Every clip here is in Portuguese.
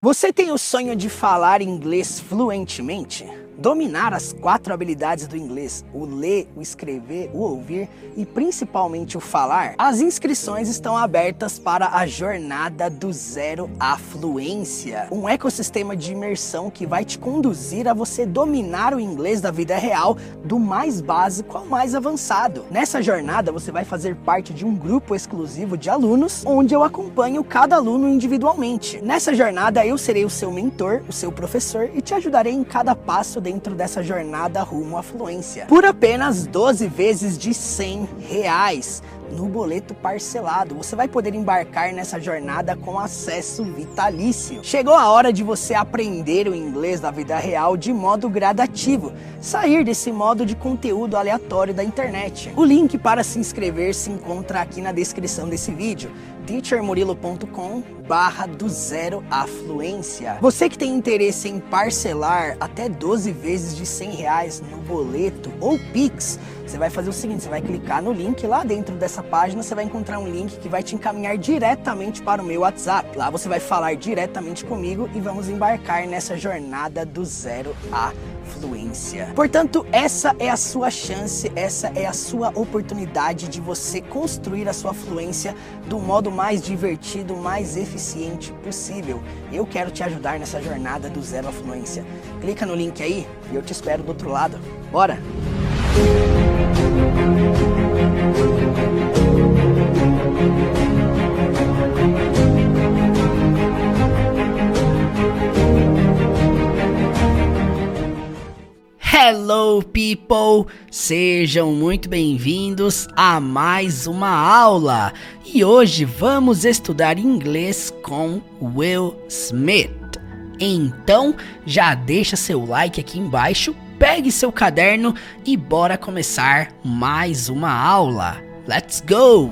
Você tem o sonho de falar inglês fluentemente? Dominar as 4 habilidades do inglês, o ler, o escrever, o ouvir e principalmente o falar? As inscrições estão abertas para a jornada do zero à fluência, um ecossistema de imersão que vai te conduzir a você dominar o inglês da vida real, do mais básico ao mais avançado. Nessa jornada você vai fazer parte de um grupo exclusivo de alunos, onde eu acompanho cada aluno individualmente. Nessa jornada eu serei o seu mentor, o seu professor e te ajudarei em cada passo dentro dessa jornada rumo à fluência. Por apenas 12 vezes de R$100 no boleto parcelado, você vai poder embarcar nessa jornada com acesso vitalício. Chegou a hora de você aprender o inglês da vida real de modo gradativo, sair desse modo de conteúdo aleatório da internet. O link para se inscrever se encontra aqui na descrição desse vídeo, teachermurilo.com/do zero à fluência. Você que tem interesse em parcelar até 12 vezes de R$100 no boleto ou Pix, você vai fazer o seguinte, você vai clicar no link lá dentro dessa página, você vai encontrar um link que vai te encaminhar diretamente para o meu WhatsApp. Lá você vai falar diretamente comigo e vamos embarcar nessa jornada do zero à fluência. Portanto, essa é a sua chance, essa é a sua oportunidade de você construir a sua fluência do modo mais divertido, mais eficiente possível. Eu quero te ajudar nessa jornada do zero à fluência. Clica no link aí e eu te espero do outro lado. Bora! Hello people! Sejam muito bem-vindos a mais uma aula! E hoje vamos estudar inglês com Will Smith. Então já deixa seu like aqui embaixo, pegue seu caderno e bora começar mais uma aula. Let's go!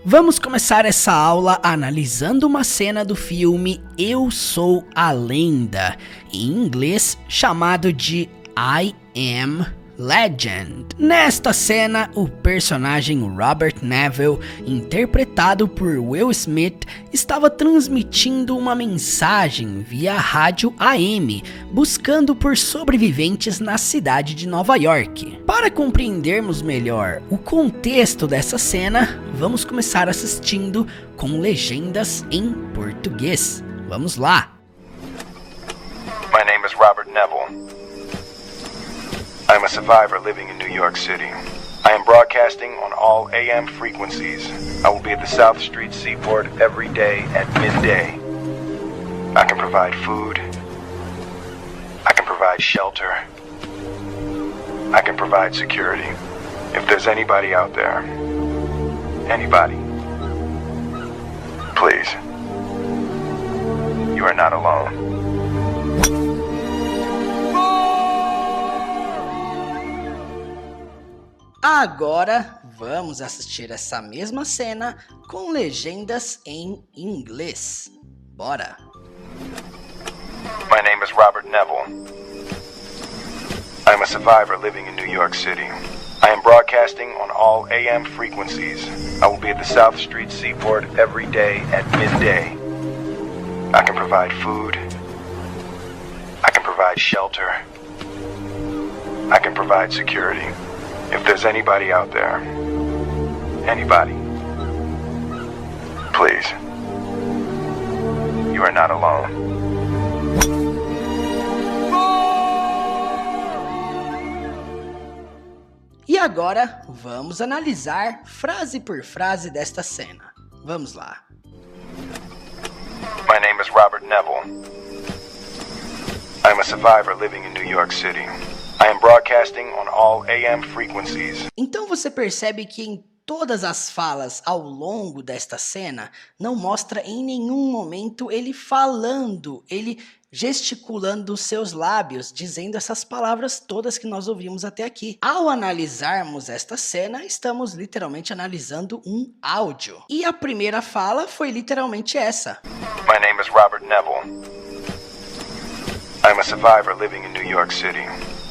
Vamos começar essa aula analisando uma cena do filme Eu Sou a Lenda, em inglês chamado de I Am Legend. Nesta cena, o personagem Robert Neville, interpretado por Will Smith, estava transmitindo uma mensagem via rádio AM, buscando por sobreviventes na cidade de Nova York. Para compreendermos melhor o contexto dessa cena, vamos começar assistindo com legendas em português. Vamos lá! My name is Robert Neville. I'm a survivor living in New York City. I am broadcasting on all AM frequencies. I will be at the South Street Seaport every day at midday. I can provide food. I can provide shelter. I can provide security. If there's anybody out there, anybody, please, you are not alone. Agora vamos assistir essa mesma cena com legendas em inglês. Bora! My name is Robert Neville. I'm a survivor living in New York City. I am broadcasting on all AM frequencies. I will be at the South Street Seaport every day at midday. I can provide food. I can provide shelter. I can provide security. If there's anybody out there, anybody, please, you are not alone. E agora vamos analisar frase por frase desta cena. Vamos lá. My name is Robert Neville. I'm a survivor living in New York City. I am broadcasting on all AM frequencies. Então você percebe que em todas as falas ao longo desta cena não mostra em nenhum momento ele falando, ele gesticulando os seus lábios, dizendo essas palavras todas que nós ouvimos até aqui. Ao analisarmos esta cena, estamos literalmente analisando um áudio. E a primeira fala foi literalmente essa. My name is Robert Neville. I'm a survivor living in New York City.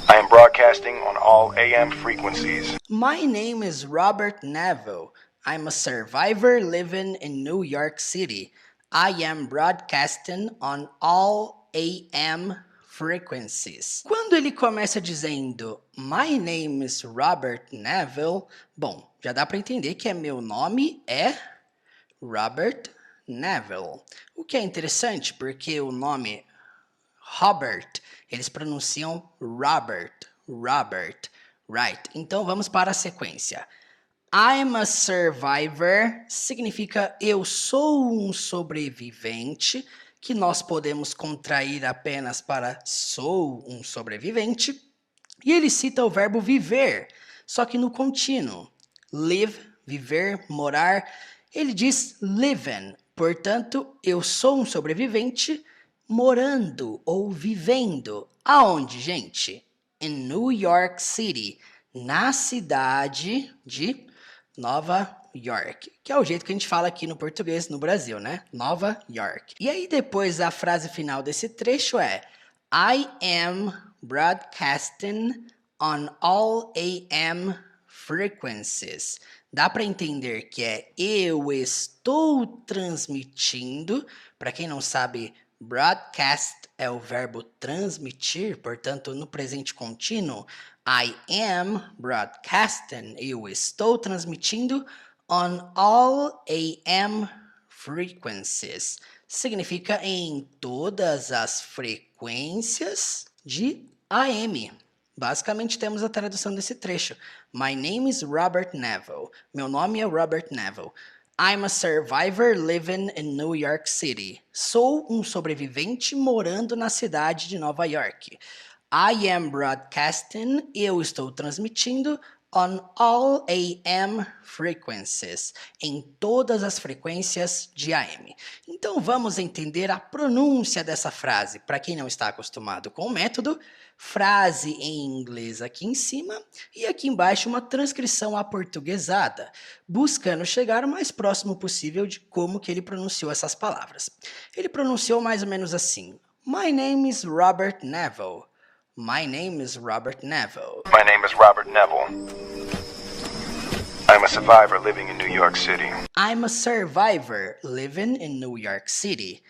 I am broadcasting on all AM frequencies. My name is Robert Neville. I'm a survivor living in New York City. I am broadcasting on all AM frequencies. Quando ele começa dizendo My name is Robert Neville, bom, já dá para entender que meu nome é Robert Neville. O que é interessante porque o nome Robert, eles pronunciam Robert, right? Então vamos para a sequência. I'm a survivor significa eu sou um sobrevivente, que nós podemos contrair apenas para sou um sobrevivente. E ele cita o verbo viver, só que no contínuo. Live, viver, morar. Ele diz living, portanto, eu sou um sobrevivente morando ou vivendo. Aonde, gente? Em New York City, na cidade de Nova York, que é o jeito que a gente fala aqui no português no Brasil, né? Nova York. E aí depois a frase final desse trecho é I am broadcasting on all AM frequencies. Dá para entender que é eu estou transmitindo. Para quem não sabe, broadcast é o verbo transmitir, portanto, no presente contínuo, I am broadcasting, eu estou transmitindo on all AM frequencies. Significa em todas as frequências de AM. Basicamente temos a tradução desse trecho. My name is Robert Neville. Meu nome é Robert Neville. I'm a survivor living in New York City. Sou um sobrevivente morando na cidade de Nova York. I am broadcasting. Eu estou transmitindo on all AM frequencies. Em todas as frequências de AM. Então vamos entender a pronúncia dessa frase. Para quem não está acostumado com o método, frase em inglês aqui em cima e aqui embaixo uma transcrição aportuguesada, buscando chegar o mais próximo possível de como que ele pronunciou essas palavras. Ele pronunciou mais ou menos assim: My name is Robert Neville. My name is Robert Neville. My name is Robert Neville. I'm a survivor living in New York City. I'm a survivor living in New York City.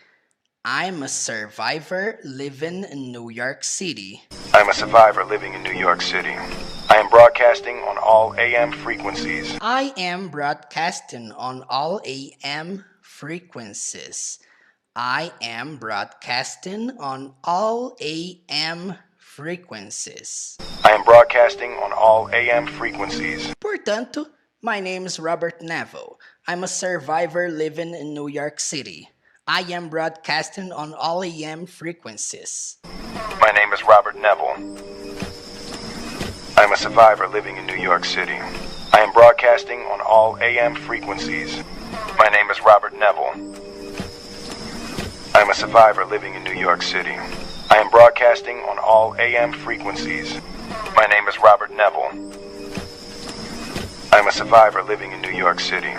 I'm a survivor living in New York City. I'm a survivor living in New York City. I am broadcasting on all AM frequencies. I am broadcasting on all AM frequencies. I am broadcasting on all AM frequencies. I am broadcasting on all AM frequencies. Portanto, my name is Robert Neville. I'm a survivor living in New York City. I am broadcasting on all AM frequencies. My name is Robert Neville. I'm a survivor living in New York City. I am broadcasting on all AM frequencies. My name is Robert Neville. I'm a survivor living in New York City. I am broadcasting on all AM frequencies. My name is Robert Neville. I'm a survivor living in New York City.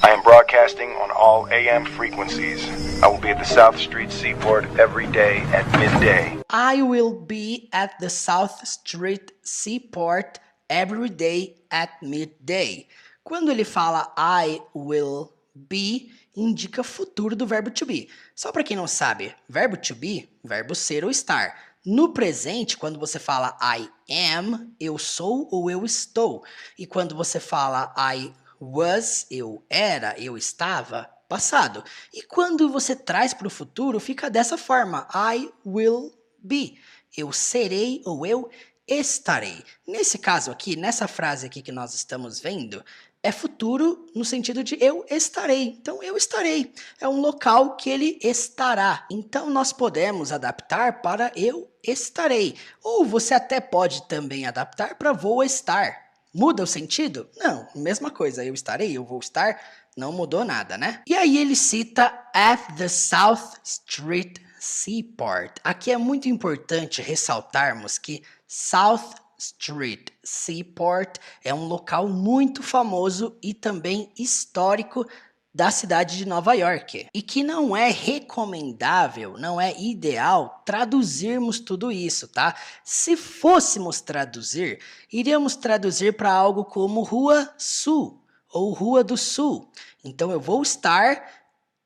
I am broadcasting on all AM frequencies. I will be at the South Street Seaport every day at midday. I will be at the South Street Seaport every day at midday. Quando ele fala I will be, indica futuro do verbo to be. Só para quem não sabe, verbo to be, verbo ser ou estar. No presente, quando você fala I am, eu sou ou eu estou. E quando você fala I was, eu era, eu estava, passado. E quando você traz para o futuro, fica dessa forma. I will be. Eu serei ou eu estarei. Nesse caso aqui, nessa frase aqui que nós estamos vendo, é futuro no sentido de eu estarei. Então, eu estarei. É um local que ele estará. Então, nós podemos adaptar para eu estarei. Ou você até pode também adaptar para vou estar. Muda o sentido? Não, mesma coisa. Eu estarei, eu vou estar. Não mudou nada, né? E aí ele cita at the South Street Seaport. Aqui é muito importante ressaltarmos que South Street Seaport é um local muito famoso e também histórico da cidade de Nova York. E que não é recomendável, não é ideal traduzirmos tudo isso, tá? Se fôssemos traduzir, iríamos traduzir para algo como Rua Sul ou Rua do Sul. Então eu vou estar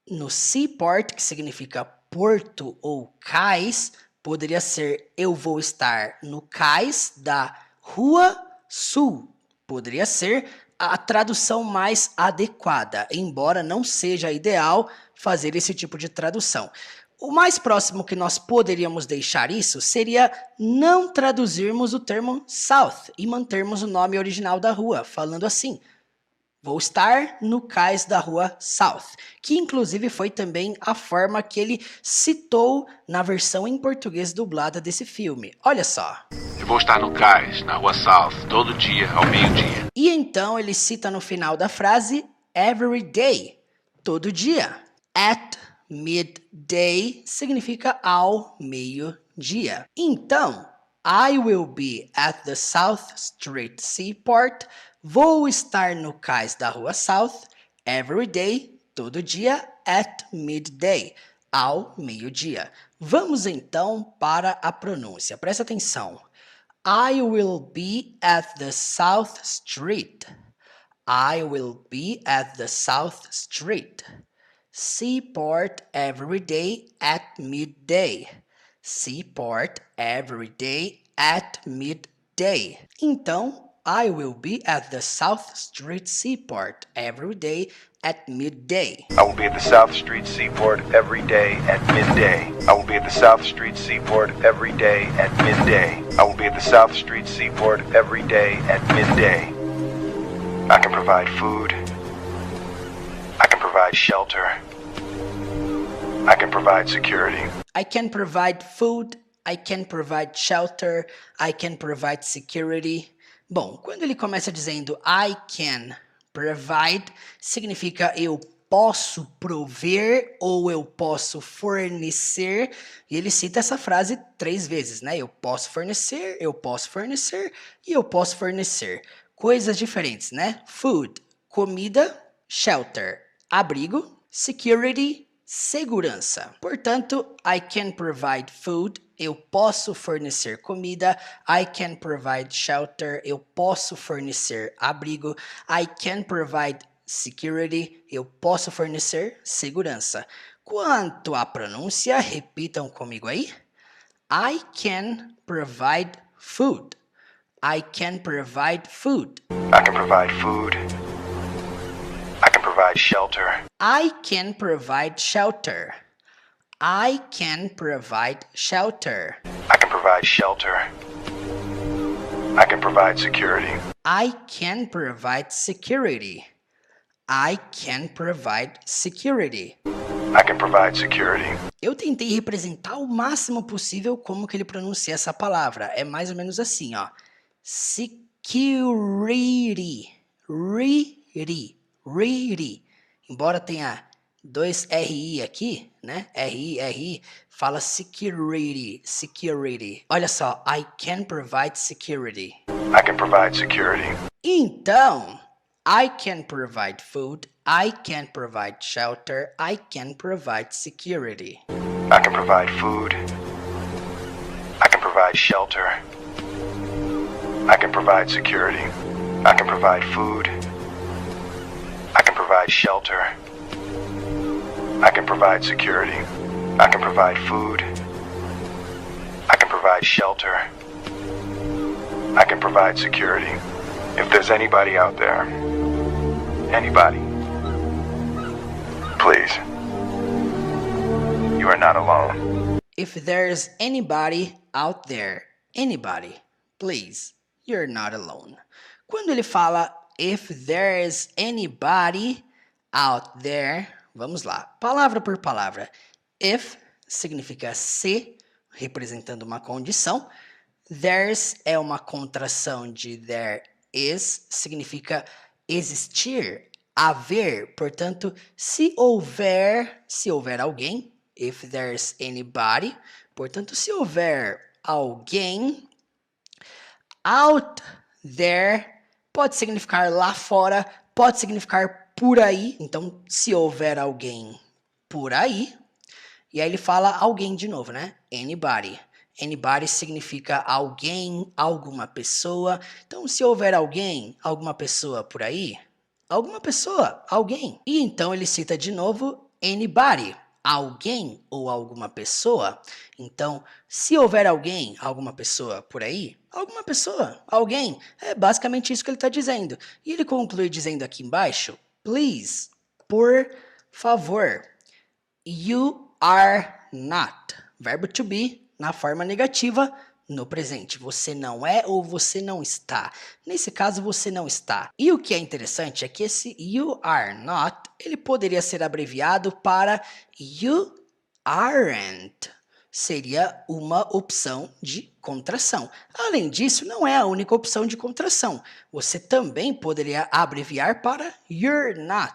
no seaport, que significa porto ou cais. Poderia ser eu vou estar no cais da Rua Sul. Poderia ser a tradução mais adequada, embora não seja ideal fazer esse tipo de tradução. O mais próximo que nós poderíamos deixar isso seria não traduzirmos o termo South e mantermos o nome original da rua, falando assim: vou estar no cais da rua South, que inclusive foi também a forma que ele citou na versão em português dublada desse filme. Olha só. Eu vou estar no cais, na rua South, todo dia, ao meio-dia. E então ele cita no final da frase every day, todo dia. At midday significa ao meio-dia. Então, I will be at the South Street Seaport. Vou estar no cais da rua South every day, todo dia, at midday, ao meio-dia. Vamos então para a pronúncia. Presta atenção. I will be at the South Street. I will be at the South Street. Seaport every day at midday. Seaport every day at midday. Então, I will be at the South Street Seaport every day at midday. I will be at the South Street Seaport every day at midday. I will be at the South Street Seaport every day at midday. I will be at the South Street Seaport every day at midday. I can provide food. I can provide shelter. I can provide security. I can provide food. I can provide shelter. I can provide security. Bom, quando ele começa dizendo I can provide, significa eu posso prover ou eu posso fornecer. E ele cita essa frase 3 vezes, né? Eu posso fornecer e eu posso fornecer. Coisas diferentes, né? Food, comida, shelter, abrigo, security, segurança. Portanto, I can provide food, eu posso fornecer comida. I can provide shelter, eu posso fornecer abrigo. I can provide security, eu posso fornecer segurança. Quanto à pronúncia, repitam comigo aí. I can provide food. I can provide food. I can provide food. I can provide shelter. I can provide shelter. I can provide shelter. I can provide shelter. I can provide security. I can provide security. I can provide security. I can provide security. Eu tentei representar o máximo possível como que ele pronuncia essa palavra. É mais ou menos assim, ó. Security. Really. Embora tenha 2 RI aqui, né? RI, fala security. Olha só, I can provide security. I can provide security. Então, I can provide food, I can provide shelter, I can provide security. I can provide food. I can provide shelter. I can provide security. I can provide food. I can provide shelter. I can provide security. I can provide food. I can provide shelter. I can provide security. If there's anybody out there, anybody, please, you are not alone. If there's anybody out there, anybody, please, you're not alone. Quando ele fala if there's anybody out there, vamos lá, palavra por palavra. If significa se, representando uma condição. There's é uma contração de there is, significa existir, haver. Portanto, se houver alguém, if there's anybody, portanto, se houver alguém, out there pode significar lá fora, pode significar por aí. Então, se houver alguém por aí, e aí ele fala alguém de novo, né? Anybody. Anybody significa alguém, alguma pessoa. Então, se houver alguém, alguma pessoa por aí, alguma pessoa, alguém. E então ele cita de novo anybody, alguém ou alguma pessoa. Então, se houver alguém, alguma pessoa por aí, alguma pessoa, alguém, é basicamente isso que ele está dizendo. E ele conclui dizendo aqui embaixo, please, por favor, you are not, verbo to be, na forma negativa, no presente. Você não é ou você não está. Nesse caso, você não está. E o que é interessante é que esse you are not, ele poderia ser abreviado para you aren't. Seria uma opção de contração. Além disso, não é a única opção de contração. Você também poderia abreviar para you're not.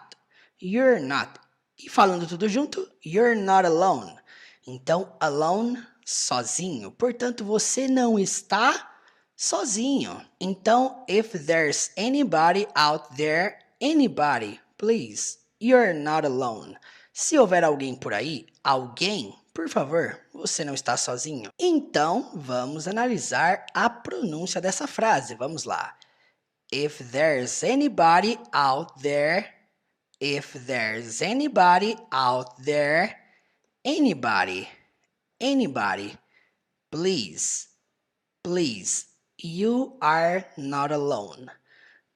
You're not. E falando tudo junto, you're not alone. Então, alone, sozinho. Portanto, você não está sozinho. Então, if there's anybody out there, anybody, please, you're not alone. Se houver alguém por aí, alguém, por favor, você não está sozinho. Então, vamos analisar a pronúncia dessa frase. Vamos lá. If there's anybody out there, if there's anybody out there, anybody, anybody, please, please, you are not alone.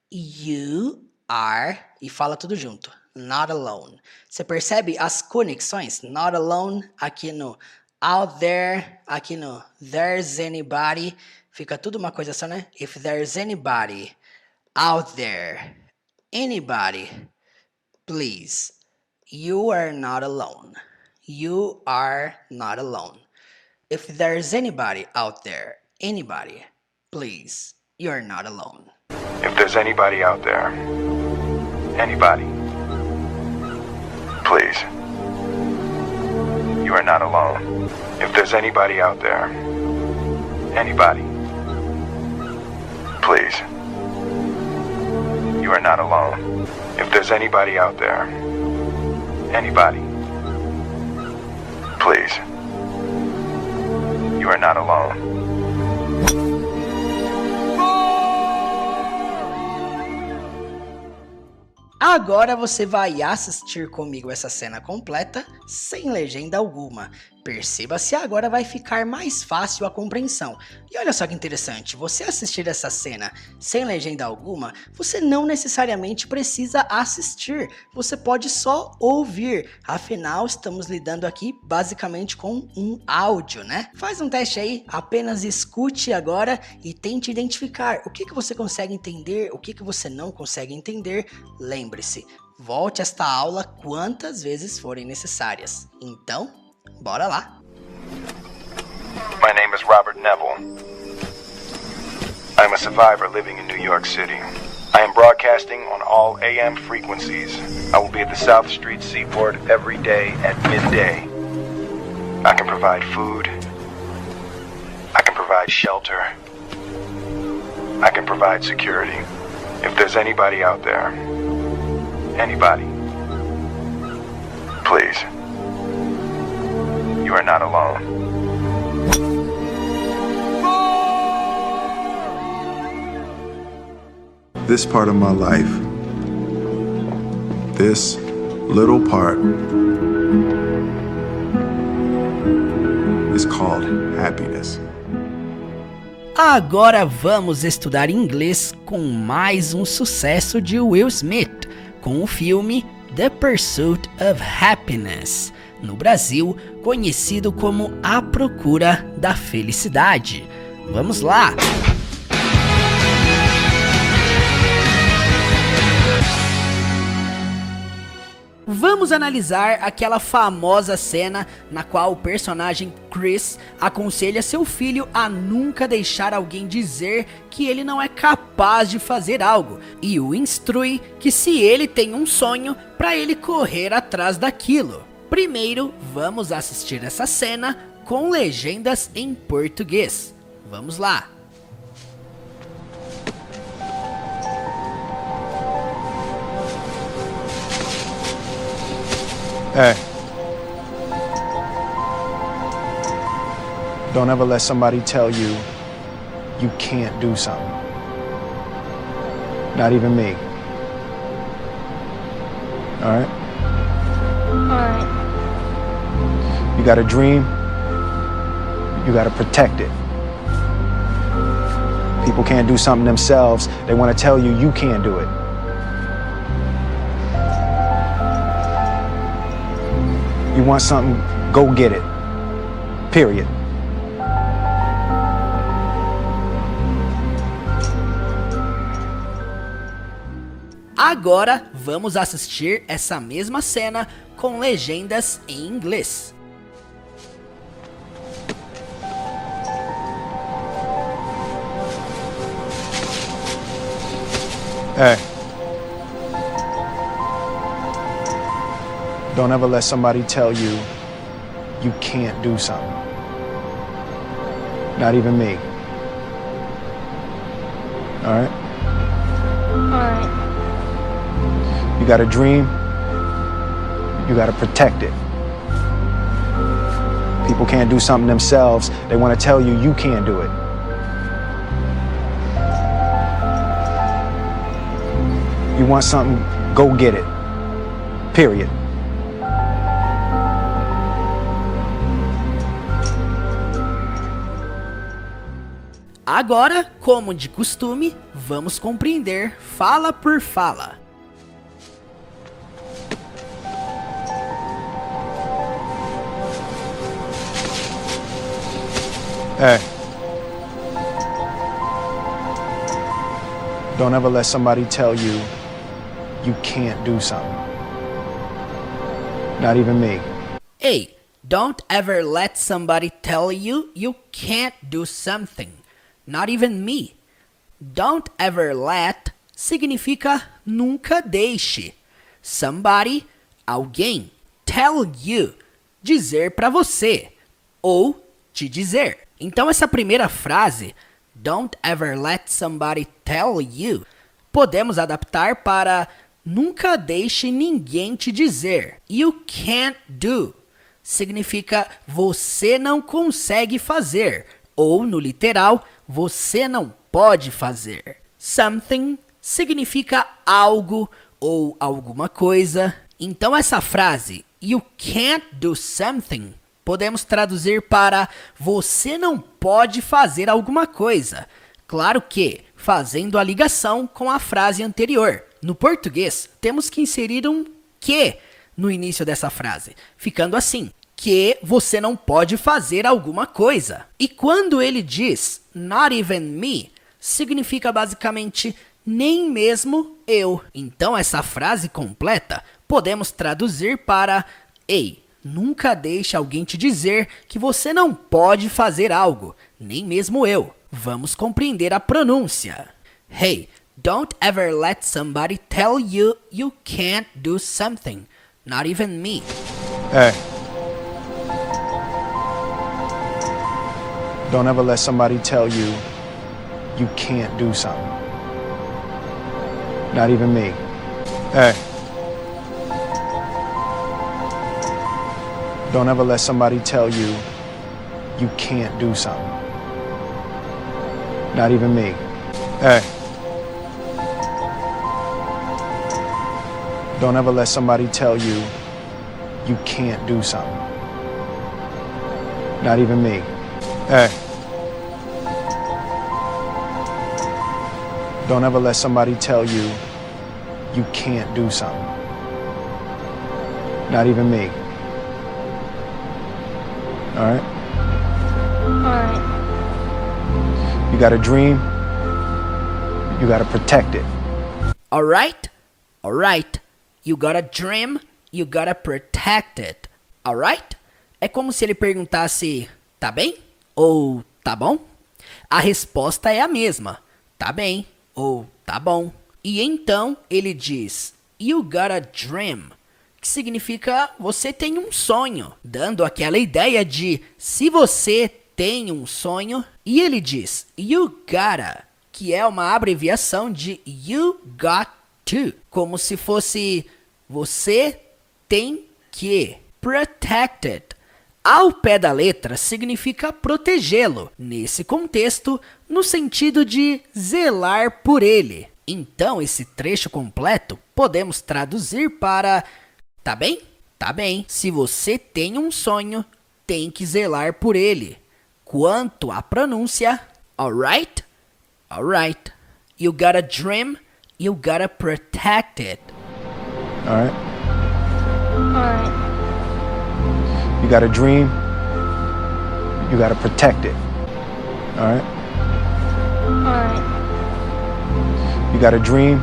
You are, e fala tudo junto, not alone. Você percebe as conexões? Not alone, aqui no out there, aqui no there's anybody, fica tudo uma coisa só, né? If there's anybody out there, anybody, please, you are not alone. You are not alone. If there's anybody out there, anybody, please, you're not alone. If there's anybody out there, anybody, please, you are not alone. If there's anybody out there, anybody, please, you are not alone. If there's anybody out there, anybody, please, you are not alone. Agora você vai assistir comigo essa cena completa, sem legenda alguma. Perceba se agora vai ficar mais fácil a compreensão. E olha só que interessante, você assistir essa cena sem legenda alguma, você não necessariamente precisa assistir, você pode só ouvir. Afinal, estamos lidando aqui basicamente com um áudio, né? Faz um teste aí, apenas escute agora e tente identificar o que você consegue entender, o que você não consegue entender. Lembre-se, volte esta aula quantas vezes forem necessárias. Então, bora lá! My name is Robert Neville. I'm a survivor living in New York City. I am broadcasting on all AM frequencies. I will be at the South Street Seaport every day at midday. I can provide food. I can provide shelter. I can provide security. If there's anybody out there, anybody, please, you are not alone. This part of my life, this little part, is called happiness. Agora vamos estudar inglês com mais um sucesso de Will Smith, com o filme The Pursuit of Happiness, no Brasil conhecido como A Procura da Felicidade. Vamos lá! Vamos analisar aquela famosa cena na qual o personagem Chris aconselha seu filho a nunca deixar alguém dizer que ele não é capaz de fazer algo e o instrui que se ele tem um sonho, para ele correr atrás daquilo. Primeiro, vamos assistir essa cena com legendas em português. Vamos lá! Hey. Don't ever let somebody tell you you can't do something. Not even me. All right? Alright. You got a dream, you got to protect it. People can't do something themselves. They want to tell you can't do it. You want something, go get it. Period. Agora vamos assistir essa mesma cena com legendas em inglês. Hey. Don't ever let somebody tell you can't do something. Not even me. All right? Alright. You got a dream, you got to protect it. People can't do something themselves. They want to tell you can't do it. You want something, go get it. Period. Agora, como de costume, vamos compreender fala por fala. Hey. Don't ever let somebody tell you can't do something. Not even me. Hey, don't ever let somebody tell you can't do something. Not even me. Don't ever let significa nunca deixe. Somebody, alguém, tell you, dizer pra você ou te dizer. Então essa primeira frase, don't ever let somebody tell you, podemos adaptar para nunca deixe ninguém te dizer. You can't do significa você não consegue fazer, ou no literal, você não pode fazer. Something significa algo ou alguma coisa. Então essa frase, you can't do something, podemos traduzir para você não pode fazer alguma coisa. Claro que fazendo a ligação com a frase anterior. No português, temos que inserir um que no início dessa frase, ficando assim, que você não pode fazer alguma coisa. E quando ele diz not even me, significa basicamente nem mesmo eu. Então essa frase completa podemos traduzir para ei, nunca deixe alguém te dizer que você não pode fazer algo, nem mesmo eu. Vamos compreender a pronúncia. Hey, don't ever let somebody tell you can't do something, not even me. Hey. Don't ever let somebody tell you can't do something. Not even me. Hey. Don't ever let somebody tell you can't do something. Not even me. Hey. Don't ever let somebody tell you can't do something. Not even me. Hey. Don't ever let somebody tell you can't do something. Not even me. All right? Alright. You got a dream, you got to protect it. Alright? Alright. You got a dream, you gotta protect it. Alright? É como se ele perguntasse, tá bem? Ou tá bom? A resposta é a mesma. Tá bem ou tá bom. E então ele diz, you got a dream, que significa você tem um sonho, dando aquela ideia de se você tem um sonho. E ele diz, you gotta, que é uma abreviação de you got to, como se fosse você tem que protected, ao pé da letra, significa protegê-lo, nesse contexto, no sentido de zelar por ele. Então, esse trecho completo podemos traduzir para: tá bem? Tá bem. Se você tem um sonho, tem que zelar por ele. Quanto à pronúncia, alright? Alright. You got a dream, you gotta protect it. All right? Alright. You got a dream, you gotta protect it. All right? Alright. You got a dream,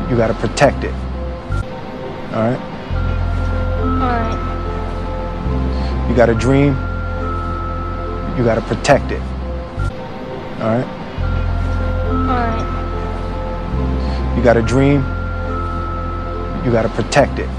you gotta protect it. All right? Alright. You got a dream, you gotta protect it. All right? Alright. You got a dream, you gotta protect it.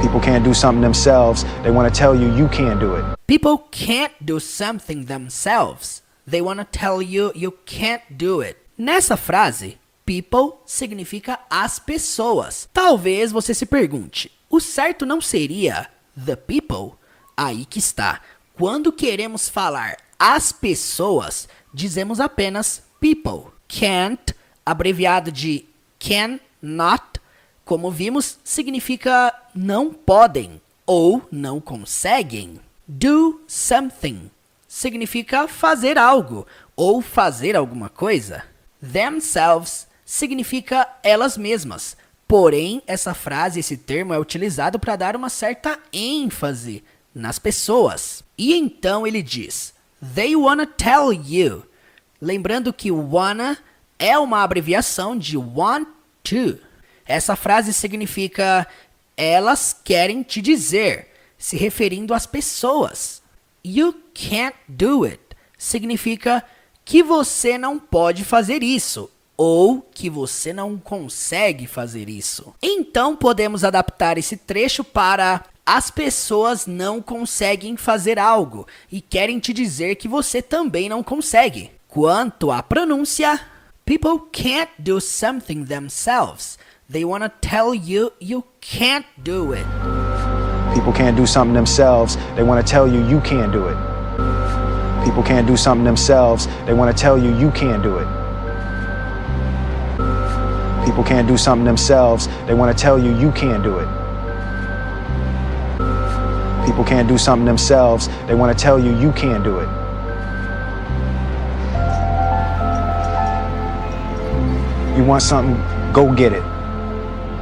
People can't do something themselves, they want to tell you you can't do it. People can't do something themselves. They wanna tell you you can't do it. Nessa frase, people significa as pessoas. Talvez você se pergunte, o certo não seria the people? Aí que está. Quando queremos falar as pessoas, dizemos apenas people. Can't, abreviado de cannot, como vimos, significa não podem ou não conseguem. Do something significa fazer algo ou fazer alguma coisa. Themselves significa elas mesmas. Porém, essa frase, esse termo é utilizado para dar uma certa ênfase nas pessoas. E então ele diz: they wanna tell you. Lembrando que wanna é uma abreviação de want to. Essa frase significa elas querem te dizer, se referindo às pessoas. You can't do it significa que você não pode fazer isso ou que você não consegue fazer isso. Então podemos adaptar esse trecho para: as pessoas não conseguem fazer algo e querem te dizer que você também não consegue. Quanto à pronúncia, people can't do something themselves. They wanna tell you you can't do it. People can't do something themselves, they want to tell you you can't do it. People can't do something themselves, they want to tell you you can't do it. People can't do something themselves, they want to tell you you can't do it. People can't do something themselves, they want to tell you you can't do it. You want something, go get it.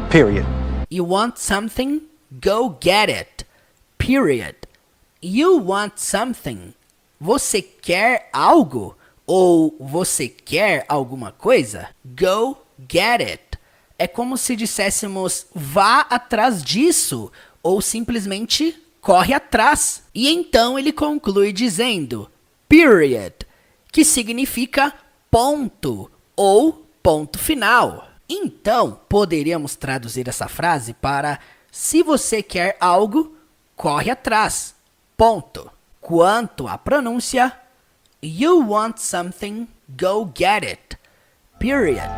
Period. You want something? Go get it. Period. You want something. Você quer algo? Ou você quer alguma coisa? Go get it. É como se disséssemos vá atrás disso. Ou simplesmente corre atrás. E então ele conclui dizendo period, que significa ponto ou ponto final. Então, poderíamos traduzir essa frase para: se você quer algo, corre atrás. Ponto. Quanto à pronúncia, you want something, go get it. Period.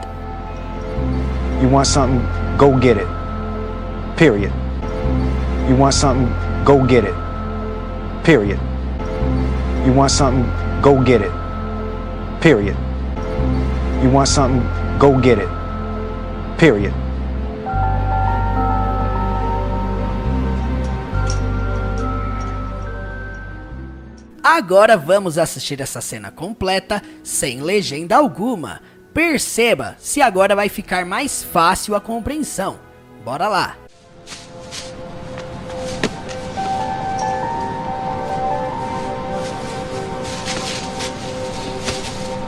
You want something, go get it. Period. You want something, go get it. Period. You want something, go get it. Period. You want something, go get it. Period. Agora vamos assistir essa cena completa sem legenda alguma. Perceba se agora vai ficar mais fácil a compreensão. Bora lá!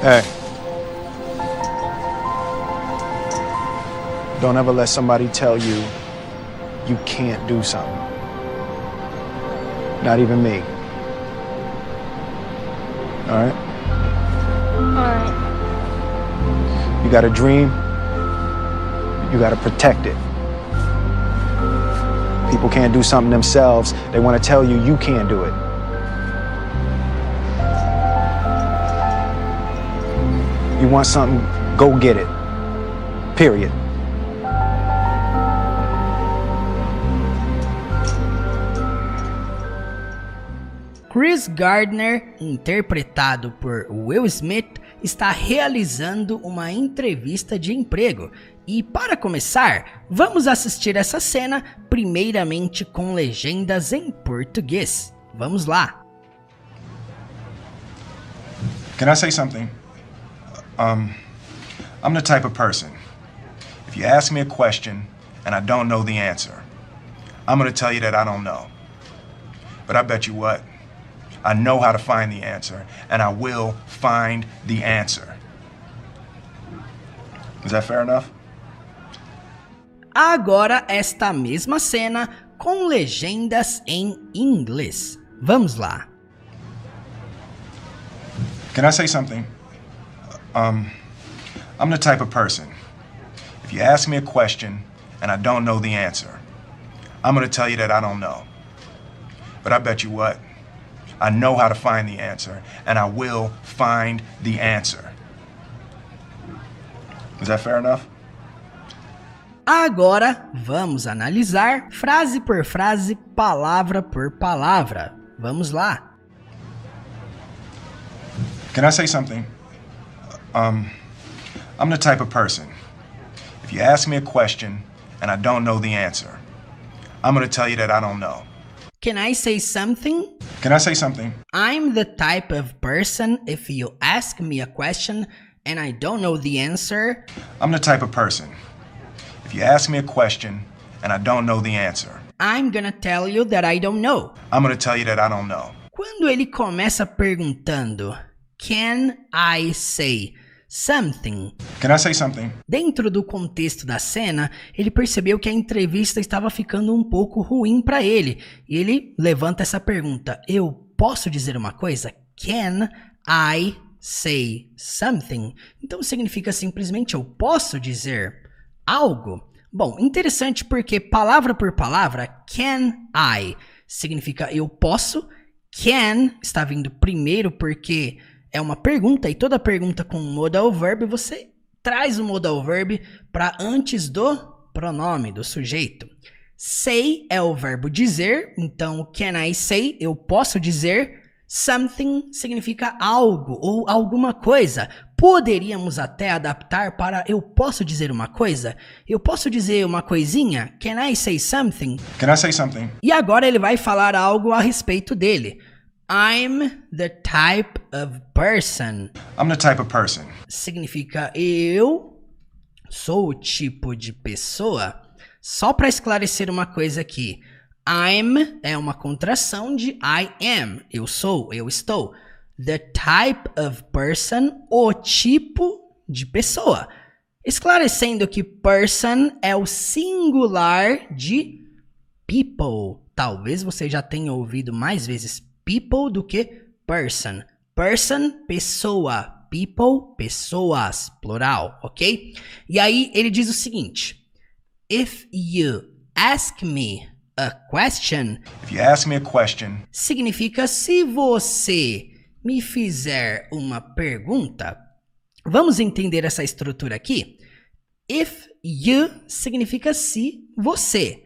Hey. Don't ever let somebody tell you you can't do something. Not even me. All right? Alright. You got a dream, you got to protect it. People can't do something themselves, they want to tell you you can't do it. You want something, go get it. Period. Chris Gardner, interpretado por Will Smith, está realizando uma entrevista de emprego. E para começar, vamos assistir essa cena primeiramente com legendas em português. Vamos lá. Can I say something? I'm the type of person, if you ask me a question and I don't know the answer, I'm going to tell you that I don't know. But I bet you what? I know how to find the answer, and I will find the answer. Is that fair enough? Agora esta mesma cena com legendas em inglês. Vamos lá. Can I say something? I'm the type of person, if you ask me a question and I don't know the answer, I'm going to tell you that I don't know. But I bet you what? I know how to find the answer, and I will find the answer. Is that fair enough? Agora vamos analisar frase por frase, palavra por palavra. Vamos lá. Can I say something? I'm the type of person, if you ask me a question and I don't know the answer, I'm going to tell you that I don't know. Can I say something? Can I say something? I'm the type of person, if you ask me a question and I don't know the answer. I'm the type of person, if you ask me a question and I don't know the answer, I'm gonna tell you that I don't know. I'm going to tell you that I don't know. Quando ele começa perguntando, can I say something? Can I say something? Dentro do contexto da cena, ele percebeu que a entrevista estava ficando um pouco ruim para ele. E ele levanta essa pergunta: eu posso dizer uma coisa? Can I say something? Então significa simplesmente eu posso dizer algo? Bom, interessante porque palavra por palavra, can I significa eu posso. Can está vindo primeiro porque é uma pergunta, e toda pergunta com modal verb, você traz o modal verb para antes do pronome, do sujeito. Say é o verbo dizer, então can I say, eu posso dizer. Something significa algo ou alguma coisa. Poderíamos até adaptar para eu posso dizer uma coisa? Eu posso dizer uma coisinha? Can I say something? Can I say something? E agora ele vai falar algo a respeito dele. I'm the type of person. I'm the type of person. Significa eu sou o tipo de pessoa. Só para esclarecer uma coisa aqui. I'm é uma contração de I am. Eu sou, eu estou. The type of person, o tipo de pessoa. Esclarecendo que person é o singular de people. Talvez você já tenha ouvido mais vezes people do que person. Person, pessoa. People, pessoas, plural, ok? E aí ele diz o seguinte: if you ask me a question, if you ask me a question, significa se você me fizer uma pergunta. Vamos entender essa estrutura aqui? If you significa se você.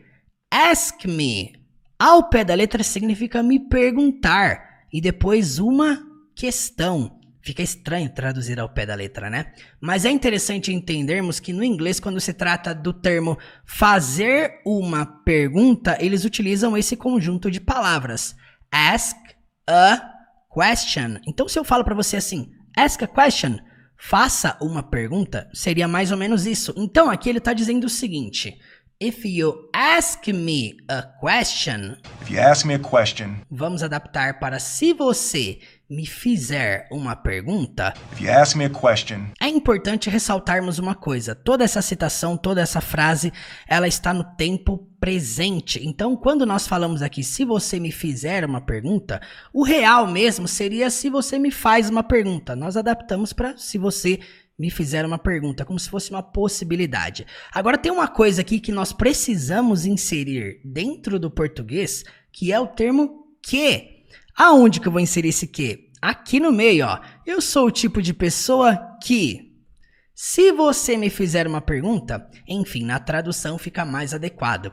Ask me, ao pé da letra, significa me perguntar. E depois uma questão. Fica estranho traduzir ao pé da letra, né? Mas é interessante entendermos que no inglês, quando se trata do termo fazer uma pergunta, eles utilizam esse conjunto de palavras. Ask a question. Então, se eu falo para você assim, ask a question, faça uma pergunta, seria mais ou menos isso. Então, aqui ele está dizendo o seguinte: if you ask me a question, if you ask me a question, vamos adaptar para se você me fizer uma pergunta. If you ask me a question, é importante ressaltarmos uma coisa. Toda essa citação, toda essa frase, ela está no tempo presente. Então, quando nós falamos aqui, se você me fizer uma pergunta, o real mesmo seria se você me faz uma pergunta. Nós adaptamos para se você me fizer uma pergunta, como se fosse uma possibilidade. Agora, tem uma coisa aqui que nós precisamos inserir dentro do português, que é o termo que. Aonde que eu vou inserir esse que? Aqui no meio, ó. Eu sou o tipo de pessoa que, se você me fizer uma pergunta, enfim, na tradução fica mais adequado.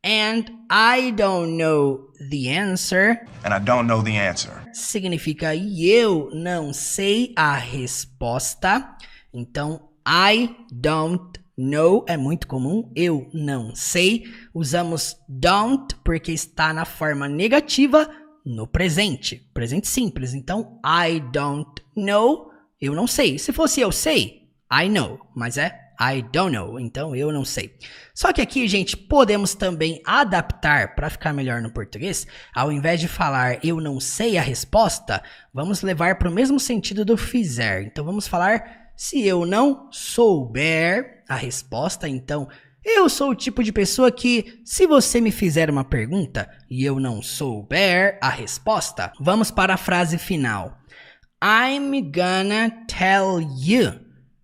And I don't know the answer And I don't know the answer. significa e eu não sei a resposta. Então, I don't know é muito comum, eu não sei. Usamos don't porque está na forma negativa no presente, presente simples. Então, I don't know, eu não sei. Se fosse eu sei, I know, mas é I don't know, então eu não sei. Só que aqui, gente, podemos também adaptar para ficar melhor no português. Ao invés de falar eu não sei a resposta, vamos levar para o mesmo sentido do fizer. Então vamos falar se eu não souber a resposta, então eu sou o tipo de pessoa que, se você me fizer uma pergunta e eu não souber a resposta, vamos para a frase final. I'm gonna tell you.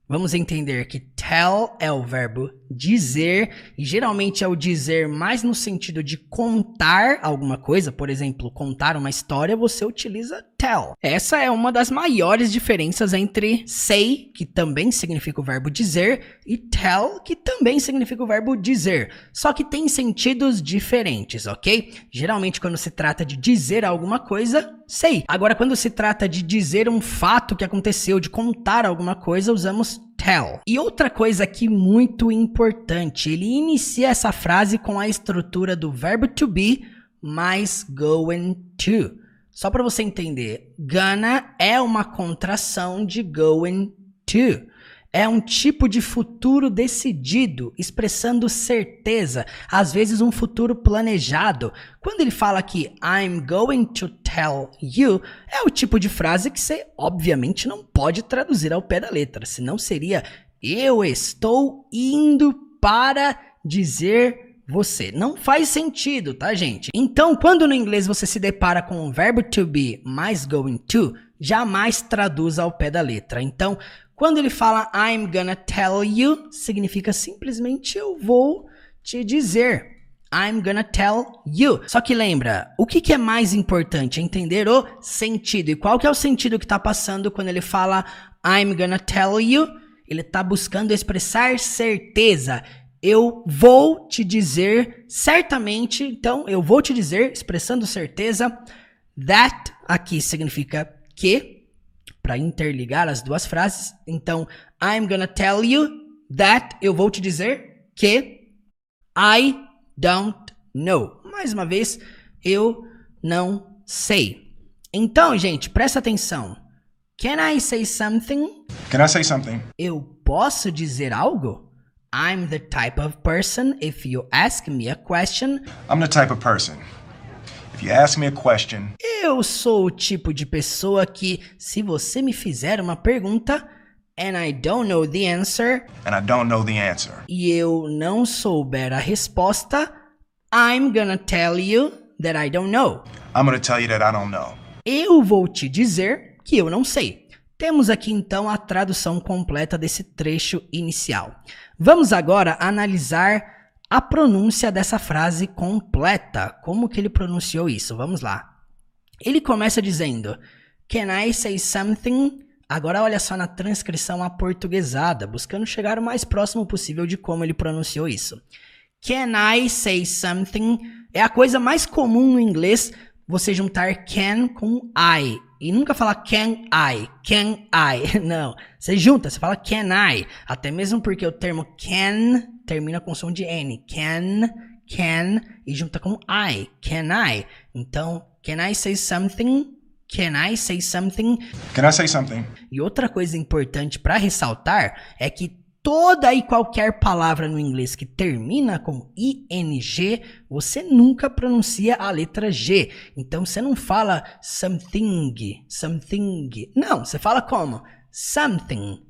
Vamos entender que tell é o verbo dizer, e geralmente é o dizer mais no sentido de contar alguma coisa. Por exemplo, contar uma história, você utiliza tell. Essa é uma das maiores diferenças entre say, que também significa o verbo dizer, e tell, que também significa o verbo dizer. Só que tem sentidos diferentes, ok? Geralmente quando se trata de dizer alguma coisa, say. Agora quando se trata de dizer um fato que aconteceu, de contar alguma coisa, usamos tell. E outra coisa aqui muito importante, ele inicia essa frase com a estrutura do verbo to be mais going to. Só para você entender, gonna é uma contração de going to. É um tipo de futuro decidido, expressando certeza, às vezes um futuro planejado. Quando ele fala que I'm going to tell you, é o tipo de frase que você obviamente não pode traduzir ao pé da letra, senão seria eu estou indo para dizer você. Não faz sentido, tá, gente? Então, quando no inglês você se depara com o verbo to be mais going to, jamais traduz ao pé da letra. Então, quando ele fala I'm gonna tell you, significa simplesmente eu vou te dizer. I'm gonna tell you. Só que lembra, o que é mais importante? É entender o sentido. E qual que é o sentido que está passando quando ele fala I'm gonna tell you? Ele está buscando expressar certeza. Eu vou te dizer certamente. Então, eu vou te dizer, expressando certeza. That aqui significa que, para interligar as duas frases. Então, I'm gonna tell you that, eu vou te dizer que I don't know. Mais uma vez, eu não sei. Então, gente, presta atenção. Can I say something? Can I say something? Eu posso dizer algo? I'm the type of person, if you ask me a question. I'm the type of person. If you ask me a question, Eu sou o tipo de pessoa que, se você me fizer uma pergunta, and I don't know the answer, and I don't know the answer, e eu não souber a resposta, I'm gonna tell you that I don't know. I'm going to tell you that I don't know. Eu vou te dizer que eu não sei. Temos aqui então a tradução completa desse trecho inicial. Vamos agora analisar a pronúncia dessa frase completa. Como que ele pronunciou isso? Vamos lá. Ele começa dizendo Can I say something? Agora olha só na transcrição aportuguesada, buscando chegar o mais próximo possível de como ele pronunciou isso. Can I say something? É a coisa mais comum no inglês você juntar can com I. E nunca falar can I. Não, você junta, você fala can I. Até mesmo porque o termo can termina com som de N. Can, e junta com I. Can I? Então, can I say something? Can I say something? Can I say something? E outra coisa importante para ressaltar é que toda e qualquer palavra no inglês que termina com ing, você nunca pronuncia a letra G. Então você não fala something. Não, você fala como? Something.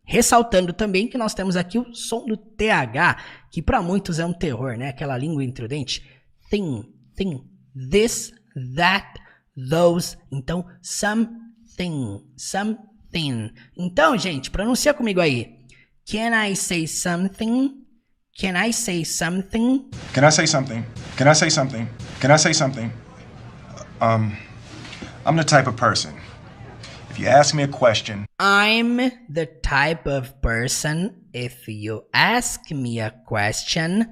Ressaltando também que nós temos aqui o som do TH, que para muitos é um terror, né? Aquela língua entre o dente. Thing, this, that, those. Então, something. Então, gente, pronuncia comigo aí. Can I say something? Can I say something? Can I say something? Can I say something? Can I say something? I'm the type of person. If you ask me a question, I'm the type of person. If you ask me a question,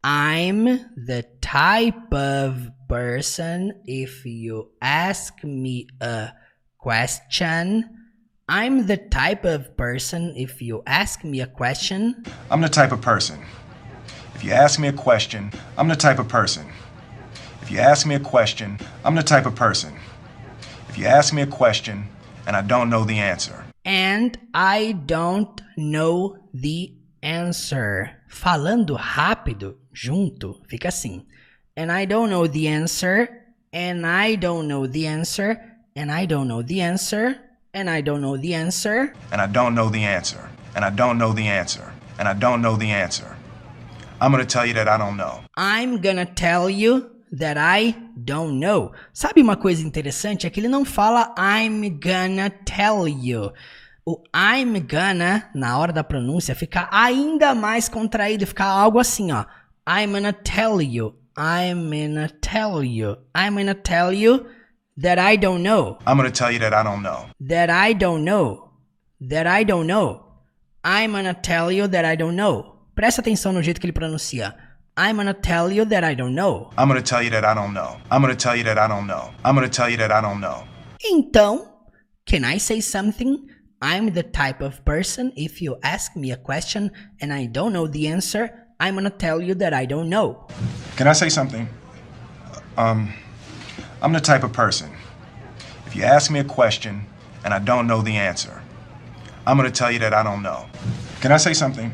I'm the type of person if you ask me a question. I'm the type of person if you ask me a question. I'm the type of person. If you ask me a question, I'm the type of person. If you ask me a question, I'm the type of person. If you ask me a question and I don't know the answer. And I don't know the answer. Falando rápido, junto, fica assim. And I don't know the answer. And I don't know the answer. And I don't know the answer. And I don't know the answer. And I don't know the answer. And I don't know the answer. And I don't know the answer. I'm gonna tell you that I don't know. I'm gonna tell you that I don't know. Sabe uma coisa interessante? É que ele não fala I'm gonna tell you. O I'm gonna, na hora da pronúncia, fica ainda mais contraído. Fica algo assim, ó. I'm gonna tell you. I'm gonna tell you. I'm gonna tell you that I don't know. I'm gonna tell you that I don't know. That I don't know. That I don't know. I'm gonna tell you that I don't know. Presta atenção no jeito que ele pronuncia. I'm gonna tell you that I don't know. I'm gonna tell you that I don't know. I'm gonna tell you that I don't know. I'm gonna tell you that I don't know. Então, can I say something? I'm the type of person if you ask me a question and I don't know the answer, I'm gonna tell you that I don't know. Can I say something? I'm the type of person. If you ask me a question and I don't know the answer, I'm gonna tell you that I don't know. Can I say something?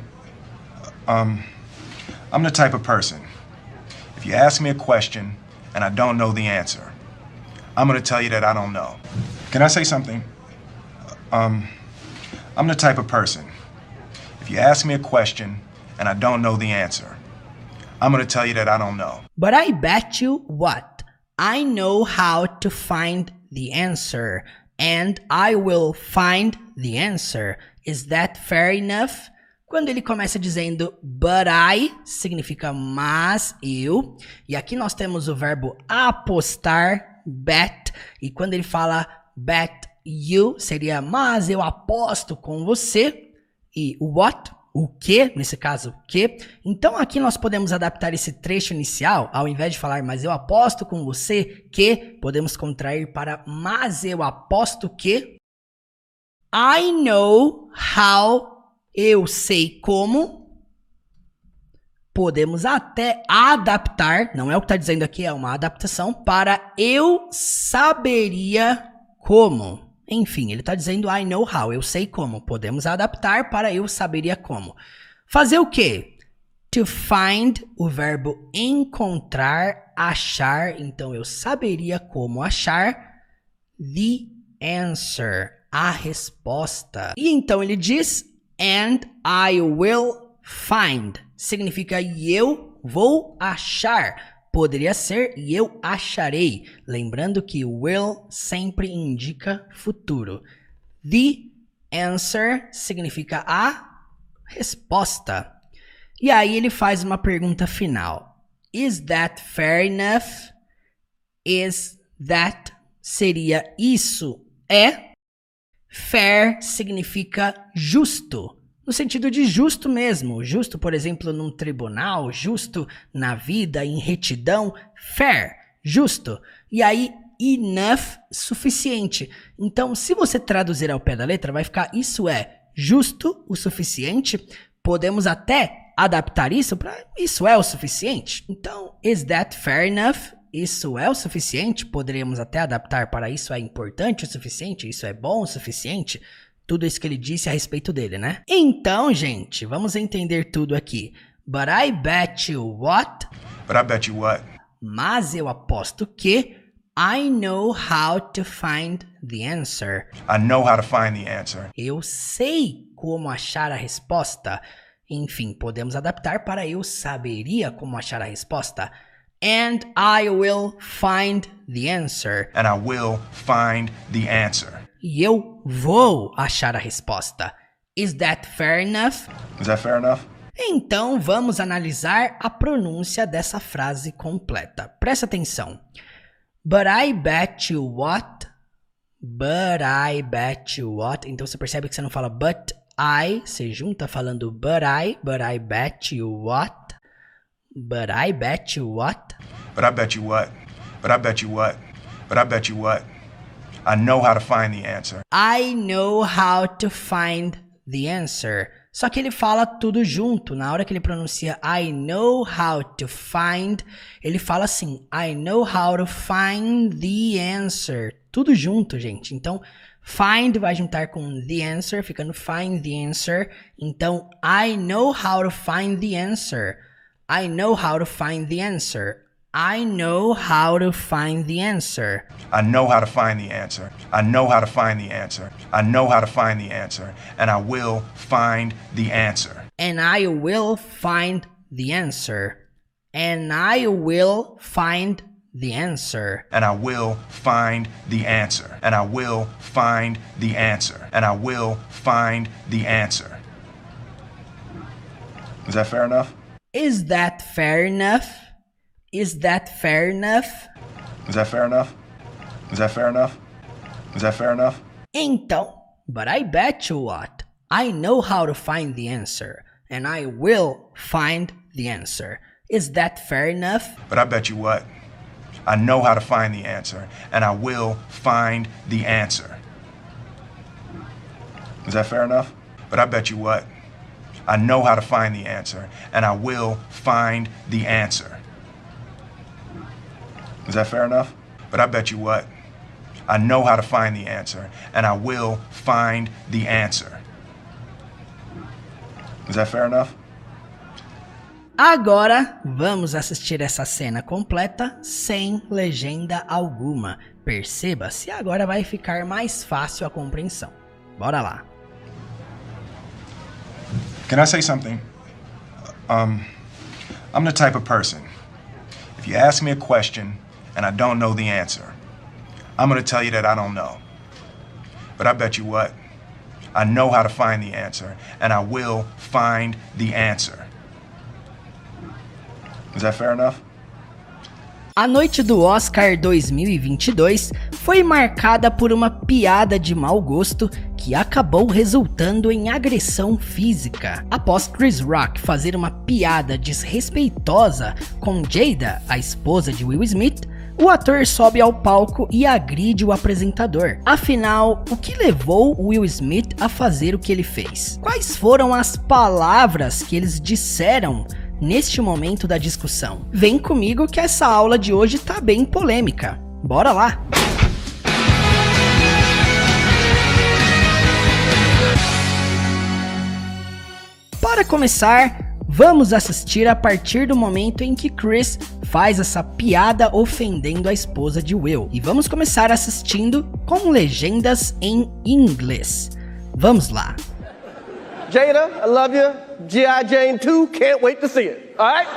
I'm the type of person. If you ask me a question and I don't know the answer, I'm gonna tell you that I don't know. Can I say something? I'm the type of person. If you ask me a question and I don't know the answer, I'm gonna tell you that I don't know. But I bet you what? I know how to find the answer, and I will find the answer. Is that fair enough? Quando ele começa dizendo but I, significa mas eu. E aqui nós temos o verbo apostar, bet. E quando ele fala bet you, seria mas eu aposto com você. E what? O que? Nesse caso, o que? Então aqui nós podemos adaptar esse trecho inicial. Ao invés de falar mas eu aposto com você que, podemos contrair para mas eu aposto que. I know how. Eu sei como. Podemos até adaptar, não é o que está dizendo aqui, é uma adaptação, para eu saberia como. Enfim, ele está dizendo I know how, eu sei como. Podemos adaptar para eu saberia como. Fazer o quê? To find, o verbo encontrar, achar. Então, eu saberia como achar the answer, a resposta. E então ele diz and I will find. Significa e eu vou achar. Poderia ser e eu acharei. Lembrando que will sempre indica futuro. The answer significa a resposta. E aí ele faz uma pergunta final. Is that fair enough? Is that seria isso é? Fair significa justo. No sentido de justo mesmo. Justo, por exemplo, num tribunal. Justo na vida, em retidão. Fair, justo. E aí, enough, suficiente. Então, se você traduzir ao pé da letra, vai ficar isso é justo o suficiente. Podemos até adaptar isso para isso é o suficiente. Então, is that fair enough? Isso é o suficiente? Poderíamos até adaptar para isso é importante o suficiente? Isso é bom o suficiente? Tudo isso que ele disse a respeito dele, né? Então, gente, vamos entender tudo aqui. But I bet you what? But I bet you what? Mas eu aposto que I know how to find the answer. I know how to find the answer. Eu sei como achar a resposta. Enfim, podemos adaptar para eu saberia como achar a resposta. And I will find the answer. And I will find the answer. E eu vou achar a resposta. Is that fair enough? Is that fair enough? Então vamos analisar a pronúncia dessa frase completa. Presta atenção. But I bet you what? But I bet you what? Então você percebe que você não fala but I, você junta falando but I bet you what? But I bet you what? But I bet you what? But I bet you what? But I bet you what? I know how to find the answer. I know how to find the answer. Só que ele fala tudo junto. Na hora que ele pronuncia I know how to find, ele fala assim, I know how to find the answer. Tudo junto, gente. Então, find vai juntar com the answer, ficando find the answer. Então, I know how to find the answer. I know how to find the answer. I know how to find the answer. I know how to find the answer. I know how to find the answer. I know how to find the answer. And I will find the answer. And I will find the answer. And I will find the answer. And I will find the answer. And I will find the answer. And I will find the answer. Is that fair enough? Is that fair enough? Is that fair enough? Is that fair enough? Is that fair enough? Is that fair enough? Então, but I bet you what? I know how to find the answer, and I will find the answer. Is that fair enough? But I bet you what? I know how to find the answer, and I will find the answer. Is that fair enough? But I bet you what? I know how to find the answer, and I will find the answer. Is that fair enough? But I bet you what? I know how to find the answer, and I will find the answer. Is that fair enough? Agora, vamos assistir essa cena completa sem legenda alguma. Perceba-se, agora vai ficar mais fácil a compreensão. Bora lá. Can I say something? I'm the type of person, if you ask me a question and I don't know the answer, I'm going to tell you that I don't know. But I bet you what? I know how to find the answer, and I will find the answer. Is that fair enough? A noite do Oscar 2022 foi marcada por uma piada de mau gosto que acabou resultando em agressão física. Após Chris Rock fazer uma piada desrespeitosa com Jada, a esposa de Will Smith, o ator sobe ao palco e agride o apresentador. Afinal, o que levou Will Smith a fazer o que ele fez? Quais foram as palavras que eles disseram neste momento da discussão? Vem comigo que essa aula de hoje tá bem polêmica. Bora lá! Para começar, vamos assistir a partir do momento em que Chris faz essa piada ofendendo a esposa de Will. E vamos começar assistindo com legendas em inglês. Vamos lá! Jada, I love you. G.I. Jane 2, can't wait to see it. All right?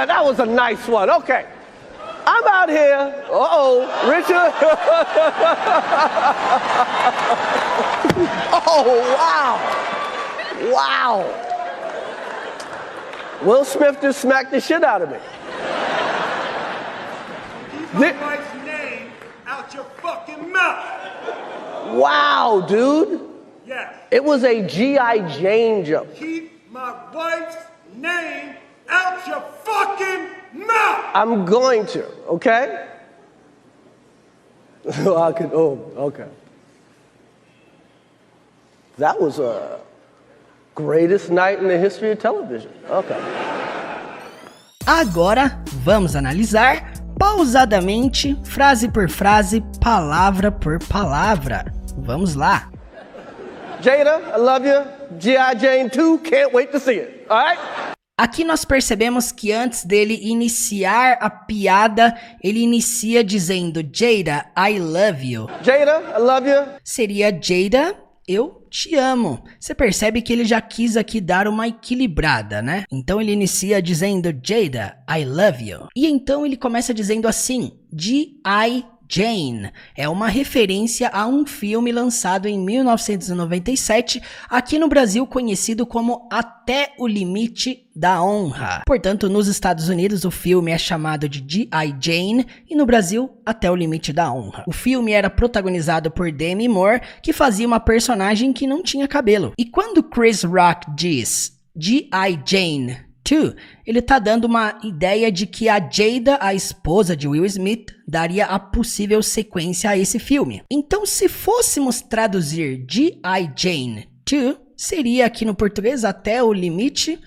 that was a nice one. Okay. I'm out here. Richard. Oh, wow. Wow. Will Smith just smacked the shit out of me. Keep my wife's name out your fucking mouth. Wow, dude. Yes. It was a G.I. Jane joke. Keep my wife's name out your fucking mouth. I'm going to, okay? Okay. That was a greatest night in the history of television. Okay. Agora, vamos analisar pausadamente, frase por frase, palavra por palavra. Vamos lá. Jada, I love you. G.I. Jane 2, can't wait to see it. All right? Aqui nós percebemos que antes dele iniciar a piada, ele inicia dizendo Jada, I love you. Jada, I love you. Seria Jada, eu te amo. Você percebe que ele já quis aqui dar uma equilibrada, né? Então ele inicia dizendo Jada, I love you. E então ele começa dizendo assim, G.I. Jane é uma referência a um filme lançado em 1997, aqui no Brasil conhecido como Até o Limite da Honra. Portanto, nos Estados Unidos o filme é chamado de G.I. Jane e no Brasil Até o Limite da Honra. O filme era protagonizado por Demi Moore, que fazia uma personagem que não tinha cabelo. E quando Chris Rock diz G.I. Jane 2, ele tá dando uma ideia de que a Jada, a esposa de Will Smith, daria a possível sequência a esse filme. Então, se fôssemos traduzir G.I. Jane 2, seria aqui no português Até o Limite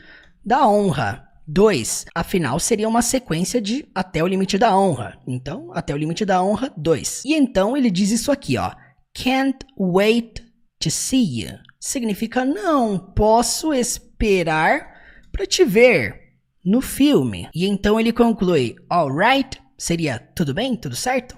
da Honra 2. Afinal, seria uma sequência de Até o Limite da Honra. Então, Até o Limite da Honra 2. E então ele diz isso aqui, ó. Can't wait to see you. Significa não posso esperar para te ver no filme. E então ele conclui, alright, seria tudo bem, tudo certo?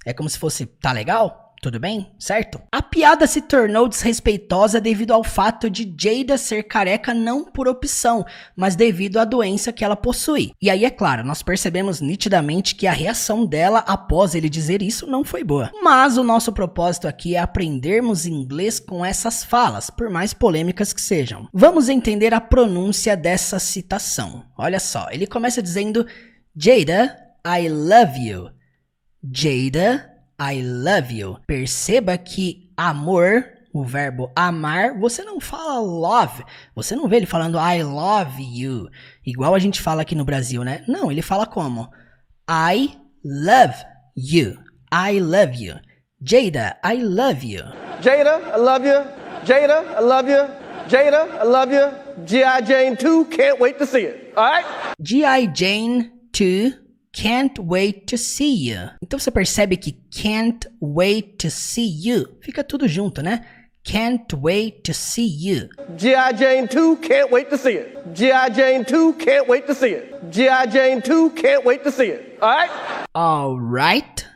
É como se fosse, tá legal? Tudo bem, certo? A piada se tornou desrespeitosa devido ao fato de Jada ser careca não por opção, mas devido à doença que ela possui. E aí, é claro, nós percebemos nitidamente que a reação dela após ele dizer isso não foi boa. Mas o nosso propósito aqui é aprendermos inglês com essas falas, por mais polêmicas que sejam. Vamos entender a pronúncia dessa citação. Olha só, ele começa dizendo Jada, I love you. Jada, I love you. Perceba que amor, o verbo amar, você não fala love. Você não vê ele falando I love you, igual a gente fala aqui no Brasil, né? Não, ele fala como? I love you. I love you. Jada, I love you. Jada, I love you. Jada, I love you. Jada, I love you. G.I. Jane 2, can't wait to see it. All right? G.I. Jane 2, can't wait to see you. Então você percebe que can't wait to see you fica tudo junto, né? Can't wait to see you. G.I. Jane 2, can't wait to see it. G.I. Jane 2, can't wait to see it. G.I. Jane 2, can't wait to see it. All right? All right.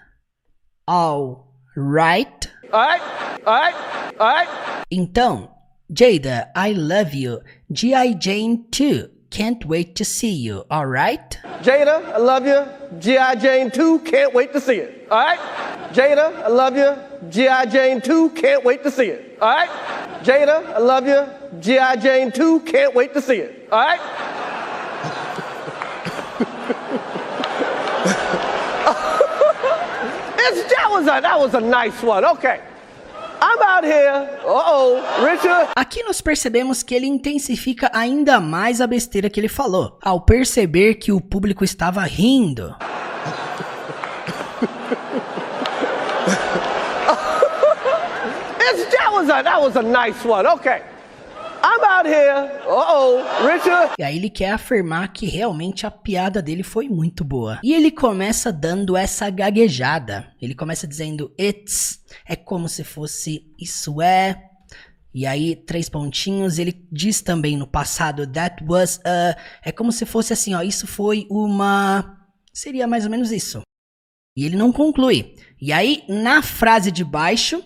All right. All right? All right? All right? Então, Jada, I love you. G.I. Jane 2, can't wait to see you. All right? Jada, I love you. G.I. Jane 2, can't wait to see it. All right? Jada, I love you. G.I. Jane 2, can't wait to see it. All right? Jada, I love you. G.I. Jane 2, can't wait to see it. All right? that was a nice one. Okay. I'm out here. Richard. Aqui nós percebemos que ele intensifica ainda mais a besteira que ele falou, ao perceber que o público estava rindo. That was a nice one. Okay. I'm out here. Richard. E aí ele quer afirmar que realmente a piada dele foi muito boa. E ele começa dando essa gaguejada. Ele começa dizendo it's, é como se fosse isso é. E aí 3 pontinhos, ele diz também no passado that was a, é como se fosse assim, ó, isso foi uma, seria mais ou menos isso. E ele não conclui. E aí na frase de baixo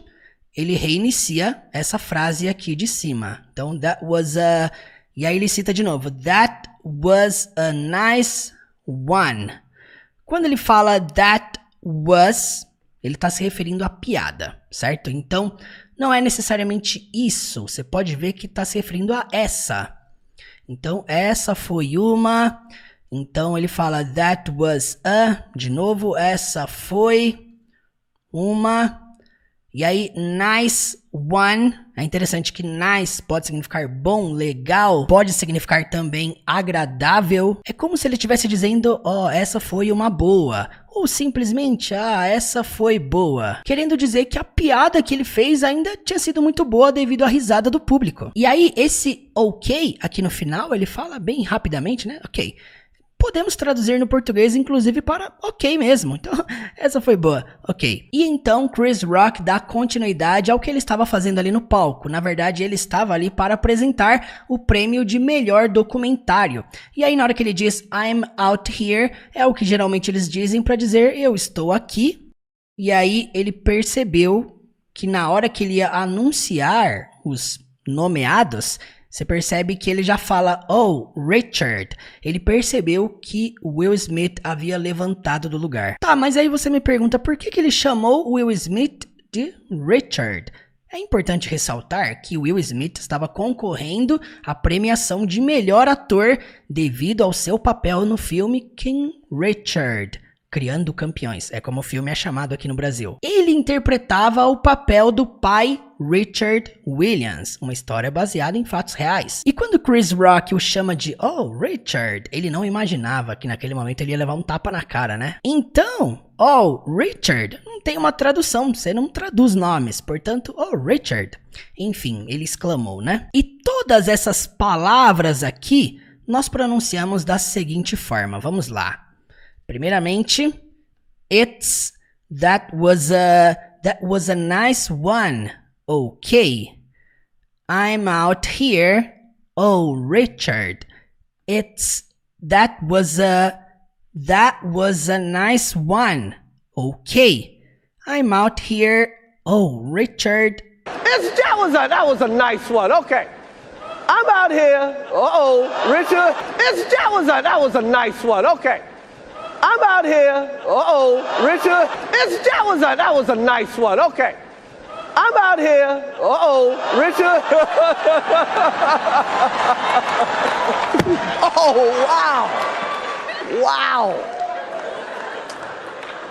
ele reinicia essa frase aqui de cima. Então, that was a... E aí ele cita de novo. That was a nice one. Quando ele fala that was, ele está se referindo à piada, certo? Então, não é necessariamente isso. Você pode ver que está se referindo a essa. Então, essa foi uma... Então, ele fala that was a... De novo, essa foi uma... E aí, nice one, é interessante que nice pode significar bom, legal, pode significar também agradável. É como se ele estivesse dizendo, ó, essa foi uma boa. Ou simplesmente, essa foi boa. Querendo dizer que a piada que ele fez ainda tinha sido muito boa devido à risada do público. E aí, esse ok, aqui no final, ele fala bem rapidamente, né? Ok. Podemos traduzir no português, inclusive, para ok mesmo. Então, essa foi boa. Ok. E então, Chris Rock dá continuidade ao que ele estava fazendo ali no palco. Na verdade, ele estava ali para apresentar o prêmio de melhor documentário. E aí, na hora que ele diz I'm out here, é o que geralmente eles dizem para dizer eu estou aqui. E aí, ele percebeu que na hora que ele ia anunciar os nomeados, Você percebe que ele já fala, oh, Richard. Ele percebeu que o Will Smith havia levantado do lugar. Tá, mas aí você me pergunta por que ele chamou o Will Smith de Richard? É importante ressaltar que Will Smith estava concorrendo à premiação de melhor ator devido ao seu papel no filme King Richard, Criando Campeões, é como o filme é chamado aqui no Brasil. Ele interpretava o papel do pai Richard Williams, uma história baseada em fatos reais. E quando Chris Rock o chama de Oh, Richard, ele não imaginava que naquele momento ele ia levar um tapa na cara, né? Então, Oh, Richard, não tem uma tradução, você não traduz nomes, portanto, Oh, Richard. Enfim, ele exclamou, né? E todas essas palavras aqui, nós pronunciamos da seguinte forma, vamos lá. Primeiramente, that was a nice one. Okay. I'm out here. Oh, Richard. That was a nice one. Okay. I'm out here. Oh, Richard. That was a nice one. Okay. I'm out here. Richard. That was a nice one. Okay. I'm out here. Richard. That was a nice one. Okay. I'm out here. Richard. Oh, wow. Wow.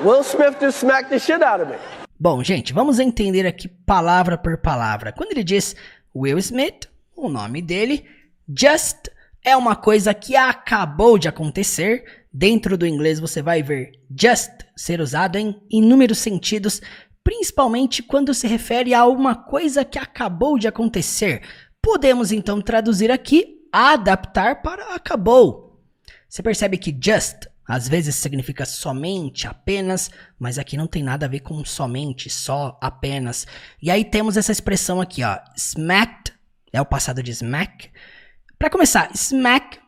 Will Smith just smacked the shit out of me. Bom, gente, vamos entender aqui palavra por palavra. Quando ele diz Will Smith, o nome dele, just é uma coisa que acabou de acontecer. Dentro do inglês você vai ver just ser usado em inúmeros sentidos, principalmente quando se refere a uma coisa que acabou de acontecer. Podemos então traduzir aqui, adaptar para acabou. Você percebe que just às vezes significa somente, apenas, mas aqui não tem nada a ver com somente, só, apenas. E aí temos essa expressão aqui, ó, smacked, é o passado de smack. Para começar, smack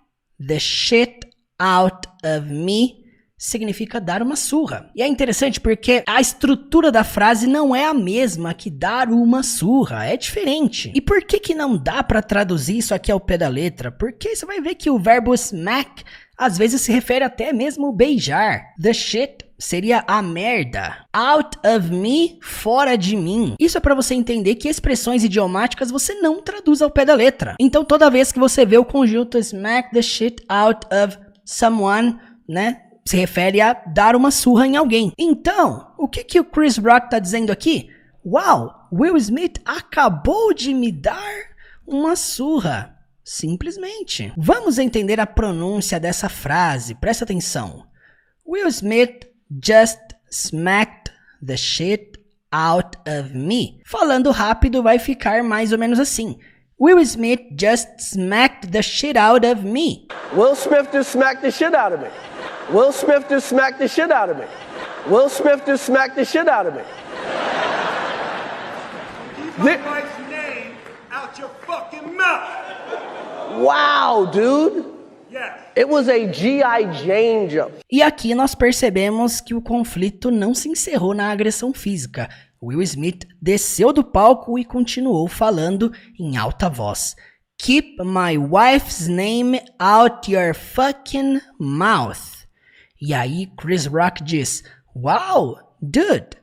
the shit out of me significa dar uma surra. E é interessante porque a estrutura da frase não é a mesma que dar uma surra, é diferente. E por que não dá para traduzir isso aqui ao pé da letra? Porque você vai ver que o verbo smack às vezes se refere até mesmo beijar. The shit seria a merda. Out of me, fora de mim. Isso é para você entender que expressões idiomáticas você não traduz ao pé da letra. Então toda vez que você vê o conjunto smack the shit out of someone, né, se refere a dar uma surra em alguém. Então, o que o Chris Rock tá dizendo aqui? Uau, Will Smith acabou de me dar uma surra. Simplesmente. Vamos entender a pronúncia dessa frase, presta atenção. Will Smith just smacked the shit out of me. Falando rápido vai ficar mais ou menos assim. Will Smith just smacked the shit out of me. Will Smith just smacked the shit out of me. Will Smith just smacked the shit out of me. Will Smith just smacked the shit out of me. Keep my wife's name out your fucking mouth. Wow, dude. Yes. It was a G.I. Jane jump. E aqui nós percebemos que o conflito não se encerrou na agressão física. Will Smith desceu do palco e continuou falando em alta voz. Keep my wife's name out your fucking mouth. E aí Chris Rock diz, wow, dude.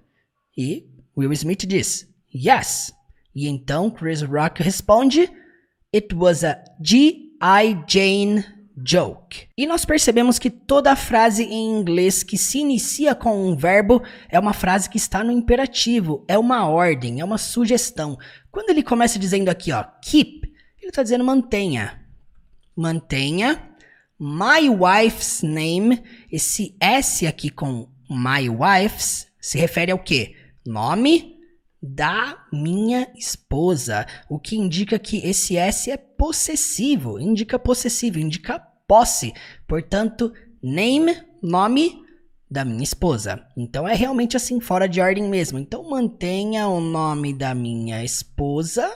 E Will Smith diz, yes. E então Chris Rock responde, it was a G.I. Jane joke. E nós percebemos que toda frase em inglês que se inicia com um verbo é uma frase que está no imperativo, é uma ordem, é uma sugestão. Quando ele começa dizendo aqui, ó, keep, ele está dizendo mantenha. Mantenha my wife's name. Esse S aqui com my wife's se refere ao quê? Nome da minha esposa, o que indica que esse S é possessivo, indica posse, portanto, name, nome da minha esposa. Então é realmente assim, fora de ordem mesmo. Então mantenha o nome da minha esposa.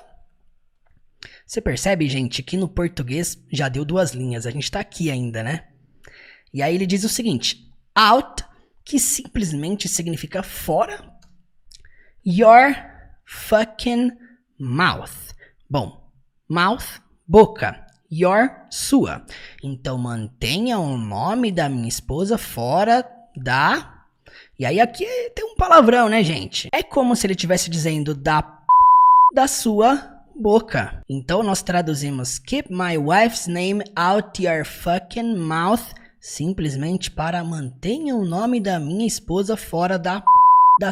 Você percebe, gente, que no português já deu 2 linhas, a gente tá aqui ainda, né? E aí ele diz o seguinte, out, que simplesmente significa fora, your fucking mouth. Bom, mouth, boca. Your, sua. Então, mantenha o nome da minha esposa fora da... E aí aqui tem um palavrão, né, gente? É como se ele estivesse dizendo da sua boca. Então, nós traduzimos keep my wife's name out your fucking mouth, simplesmente para mantenha o nome da minha esposa fora da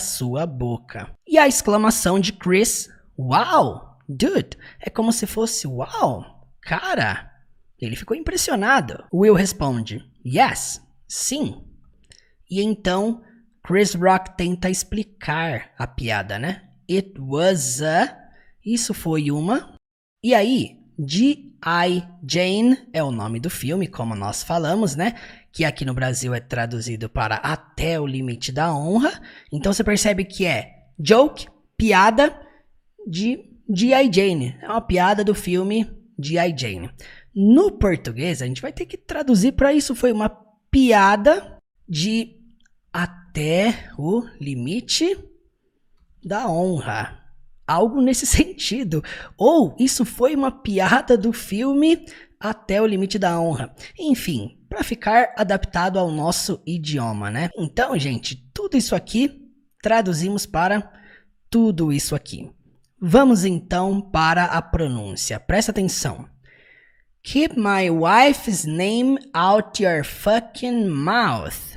sua boca. E a exclamação de Chris, wow, dude, é como se fosse wow. Cara, ele ficou impressionado. Will responde, yes, sim. E então, Chris Rock tenta explicar a piada, né? It was a... Isso foi uma... E aí, G.I. Jane é o nome do filme, como nós falamos, né? Que aqui no Brasil é traduzido para Até o Limite da Honra. Então você percebe que é joke, piada de G.I. Jane. É uma piada do filme... G.I. Jane. No português, a gente vai ter que traduzir para isso. Foi uma piada de Até o Limite da Honra. Algo nesse sentido. Ou isso foi uma piada do filme Até o Limite da Honra. Enfim, para ficar adaptado ao nosso idioma, né? Então, gente, tudo isso aqui traduzimos para tudo isso aqui. Vamos então para a pronúncia. Presta atenção. Keep my wife's name out your fucking mouth.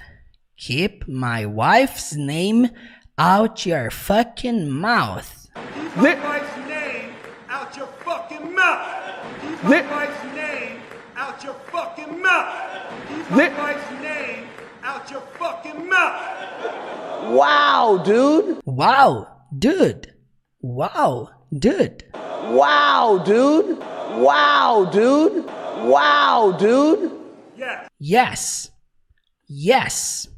Keep my wife's name out your fucking mouth. Keep my wife's name out your fucking mouth. Keep my wife's name out your fucking mouth. Keep my wife's name out your fucking mouth. Wow, dude. Wow, dude. Wow, dude. Wow, dude. Wow, dude. Wow, dude. Yes, Yes. Yes.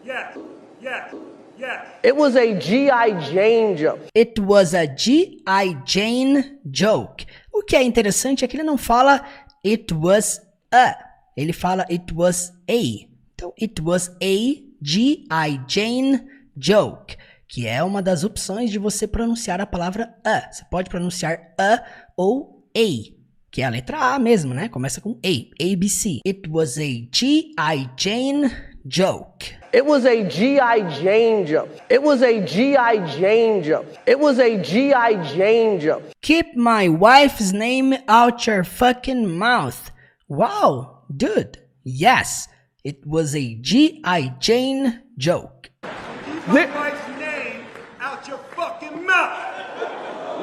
yes, yes, yes. It was a G.I. Jane joke. It was a G.I. Jane joke. O que é interessante é que ele não fala it was a. Ele fala it was a. Então, it was a G.I. Jane joke. Que é uma das opções de você pronunciar a palavra a. Você pode pronunciar a ou a, que é a letra A mesmo, né? Começa com A, ABC. It was a G.I. Jane joke. It was a G.I. Jane joke. It was a G.I. Jane joke. It was a G.I. Jane joke. Keep my wife's name out your fucking mouth. Wow, dude. Yes, it was a G.I. Jane joke. Keep my wife's name out your fucking mouth.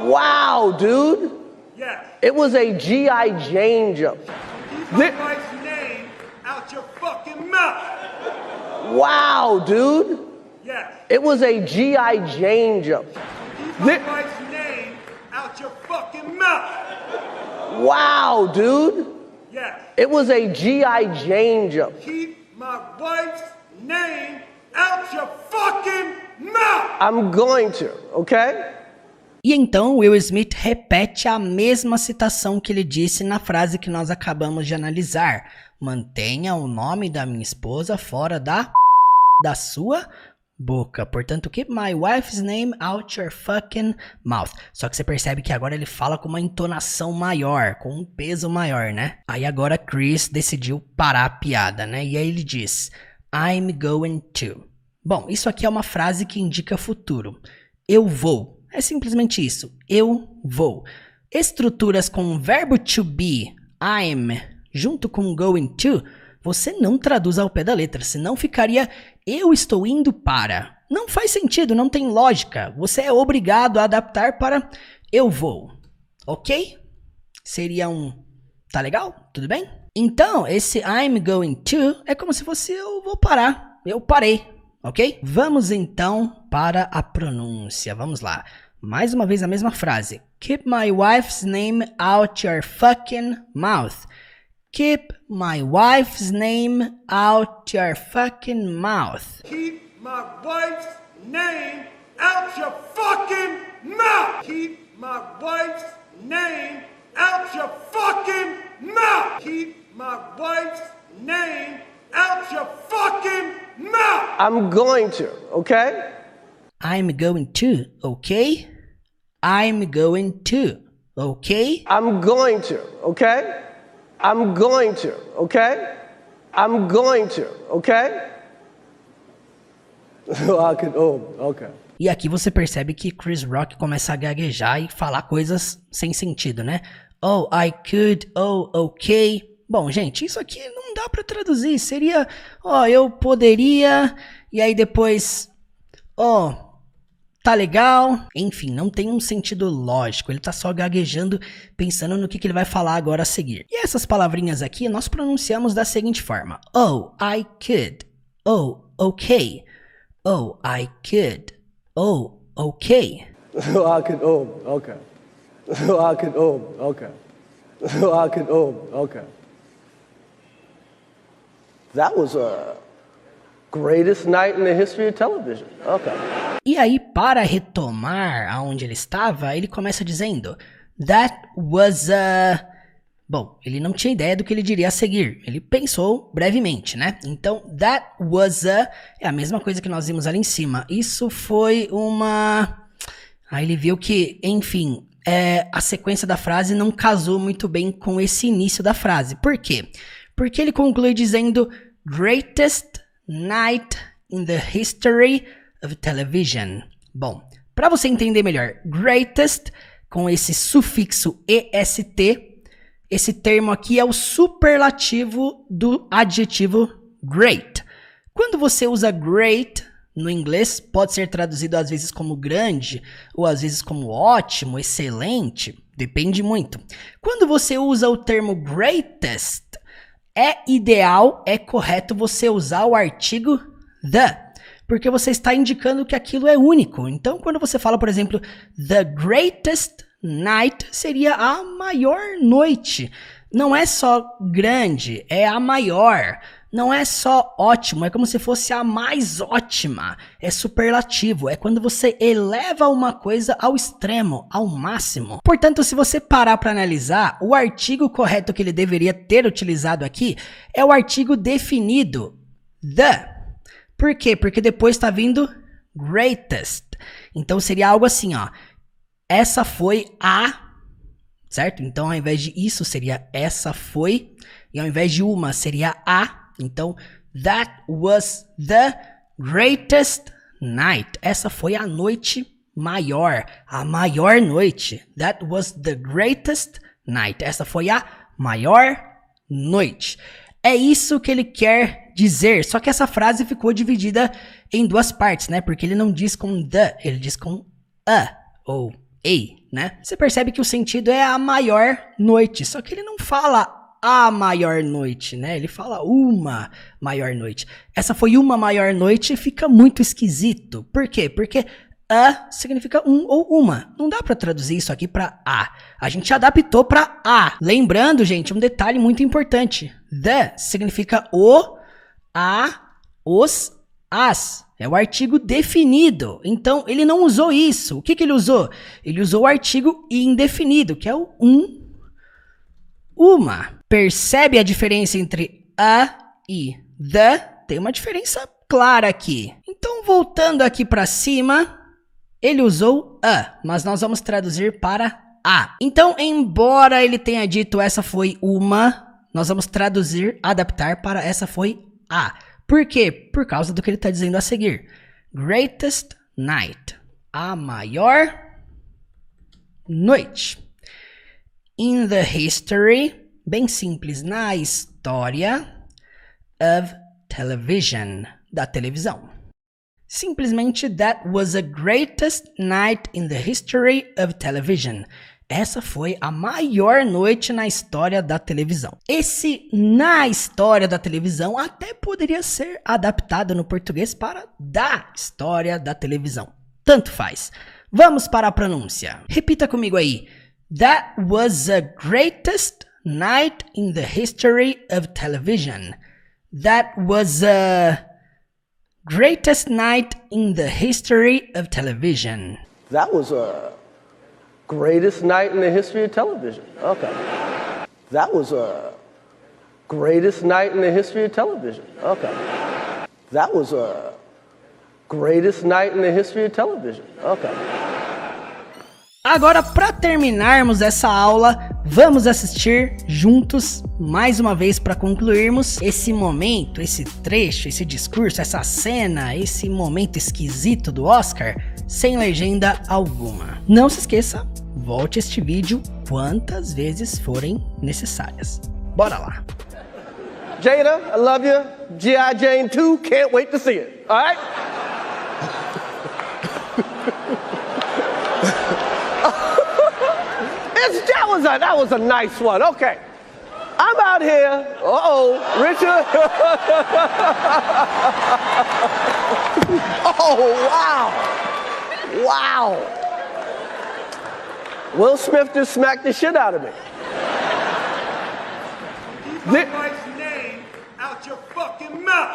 Wow, dude. Yes. It was a G.I. Jane joke. Keep my wife's name out your fucking mouth. Wow, dude. Yes. It was a G.I. Jane joke. Keep my wife's name out your fucking mouth. Wow, dude. Yes. It was a G.I. Jane joke. Keep my wife's name out your fucking mouth. I'm going to, okay? E então Will Smith repete a mesma citação que ele disse na frase que nós acabamos de analisar. Mantenha o nome da minha esposa fora da sua boca. Portanto, keep my wife's name out your fucking mouth. Só que você percebe que agora ele fala com uma entonação maior, com um peso maior, né? Aí agora Chris decidiu parar a piada, né? E aí ele diz, I'm going to. Bom, isso aqui é uma frase que indica futuro. Eu vou. É simplesmente isso. Eu vou. Estruturas com o verbo to be, I'm, junto com going to, você não traduz ao pé da letra, senão ficaria eu estou indo para. Não faz sentido, não tem lógica. Você é obrigado a adaptar para eu vou. Ok? Seria tá legal? Tudo bem? Então, esse I'm going to é como se fosse eu vou parar. Eu parei. Ok? Vamos então para a pronúncia. Vamos lá. Mais uma vez a mesma frase. Keep my wife's name out your fucking mouth. Keep my wife's name out your fucking mouth. Keep my wife's name out your fucking mouth. Keep my wife's name out your fucking mouth. Keep my wife's name out your fucking mouth. I'm going to, okay? I'm going to, ok? I'm going to, ok? I'm going to, okay? I'm going to, okay? I'm going to, okay? Okay. E aqui você percebe que Chris Rock começa a gaguejar e falar coisas sem sentido, né? Oh, I could, oh, ok. Bom, gente, isso aqui não dá pra traduzir. Seria, eu poderia, e aí depois, tá legal. Enfim, não tem um sentido lógico. Ele tá só gaguejando, pensando no que ele vai falar agora a seguir. E essas palavrinhas aqui nós pronunciamos da seguinte forma. Oh, I could. Oh, ok. Oh, I could. Oh, ok. I could, okay. I could, okay. I could, okay. That was a greatest night in the history of television. Okay. E aí, para retomar aonde ele estava, ele começa dizendo That was a... Bom, ele não tinha ideia do que ele diria a seguir. Ele pensou brevemente, né? Então, that was a... É a mesma coisa que nós vimos ali em cima. Isso foi uma... Aí ele viu que, enfim, a sequência da frase não casou muito bem com esse início da frase. Por quê? Porque ele conclui dizendo Greatest night in the history of television. Bom, para você entender melhor, greatest, com esse sufixo EST, esse termo aqui é o superlativo do adjetivo great. Quando você usa great no inglês, pode ser traduzido às vezes como grande, ou às vezes como ótimo, excelente, depende muito. Quando você usa o termo greatest, é ideal, é correto você usar o artigo the, porque você está indicando que aquilo é único. Então, quando você fala, por exemplo, the greatest night, seria a maior noite. Não é só grande, é a maior. Não é só ótimo, é como se fosse a mais ótima. É superlativo, é quando você eleva uma coisa ao extremo, ao máximo. Portanto, se você parar para analisar, o artigo correto que ele deveria ter utilizado aqui é o artigo definido, the. Por quê? Porque depois está vindo greatest. Então seria algo assim, ó. Essa foi a, certo? Então ao invés de isso seria essa foi, e ao invés de uma seria a. Então, that was the greatest night. Essa foi a noite maior, a maior noite. That was the greatest night. Essa foi a maior noite. É isso que ele quer dizer, só que essa frase ficou dividida em duas partes, né? Porque ele não diz com the, ele diz com a, ou a, né? Você percebe que o sentido é a maior noite, só que ele não fala a maior noite, né? Ele fala uma maior noite. Essa foi uma maior noite e fica muito esquisito. Por quê? Porque a significa um ou uma. Não dá pra traduzir isso aqui pra a. A gente adaptou pra a. Lembrando, gente, um detalhe muito importante. The significa o, a, os, as. É o artigo definido. Então, ele não usou isso. O que ele usou? Ele usou o artigo indefinido, que é o uma. Percebe a diferença entre a e the? Tem uma diferença clara aqui. Então, voltando aqui para cima, ele usou a, mas nós vamos traduzir para a. Então, embora ele tenha dito essa foi uma, nós vamos traduzir, adaptar para essa foi a. Por quê? Por causa do que ele está dizendo a seguir. Greatest night. A maior noite. In the history, bem simples, na história of television, da televisão. Simplesmente, that was the greatest night in the history of television. Essa foi a maior noite na história da televisão. Esse na história da televisão até poderia ser adaptado no português para da história da televisão. Tanto faz. Vamos para a pronúncia. Repita comigo aí. That was the greatest night in the history of television. That was the greatest night in the history of television. That was a greatest night in the history of television. Okay. That was a greatest night in the history of television. Okay. That was a greatest night in the history of television. Okay. Agora, para terminarmos essa aula, vamos assistir juntos mais uma vez para concluirmos esse momento, esse trecho, esse discurso, essa cena, esse momento esquisito do Oscar, sem legenda alguma. Não se esqueça, volte este vídeo quantas vezes forem necessárias. Bora lá! Jada, I love you. G.I. Jane 2, can't wait to see it. All right? That was a nice one. Okay. I'm out here. Richard. Oh, wow. Wow. Will Smith just smacked the shit out of me. Keep my wife's name out your fucking mouth.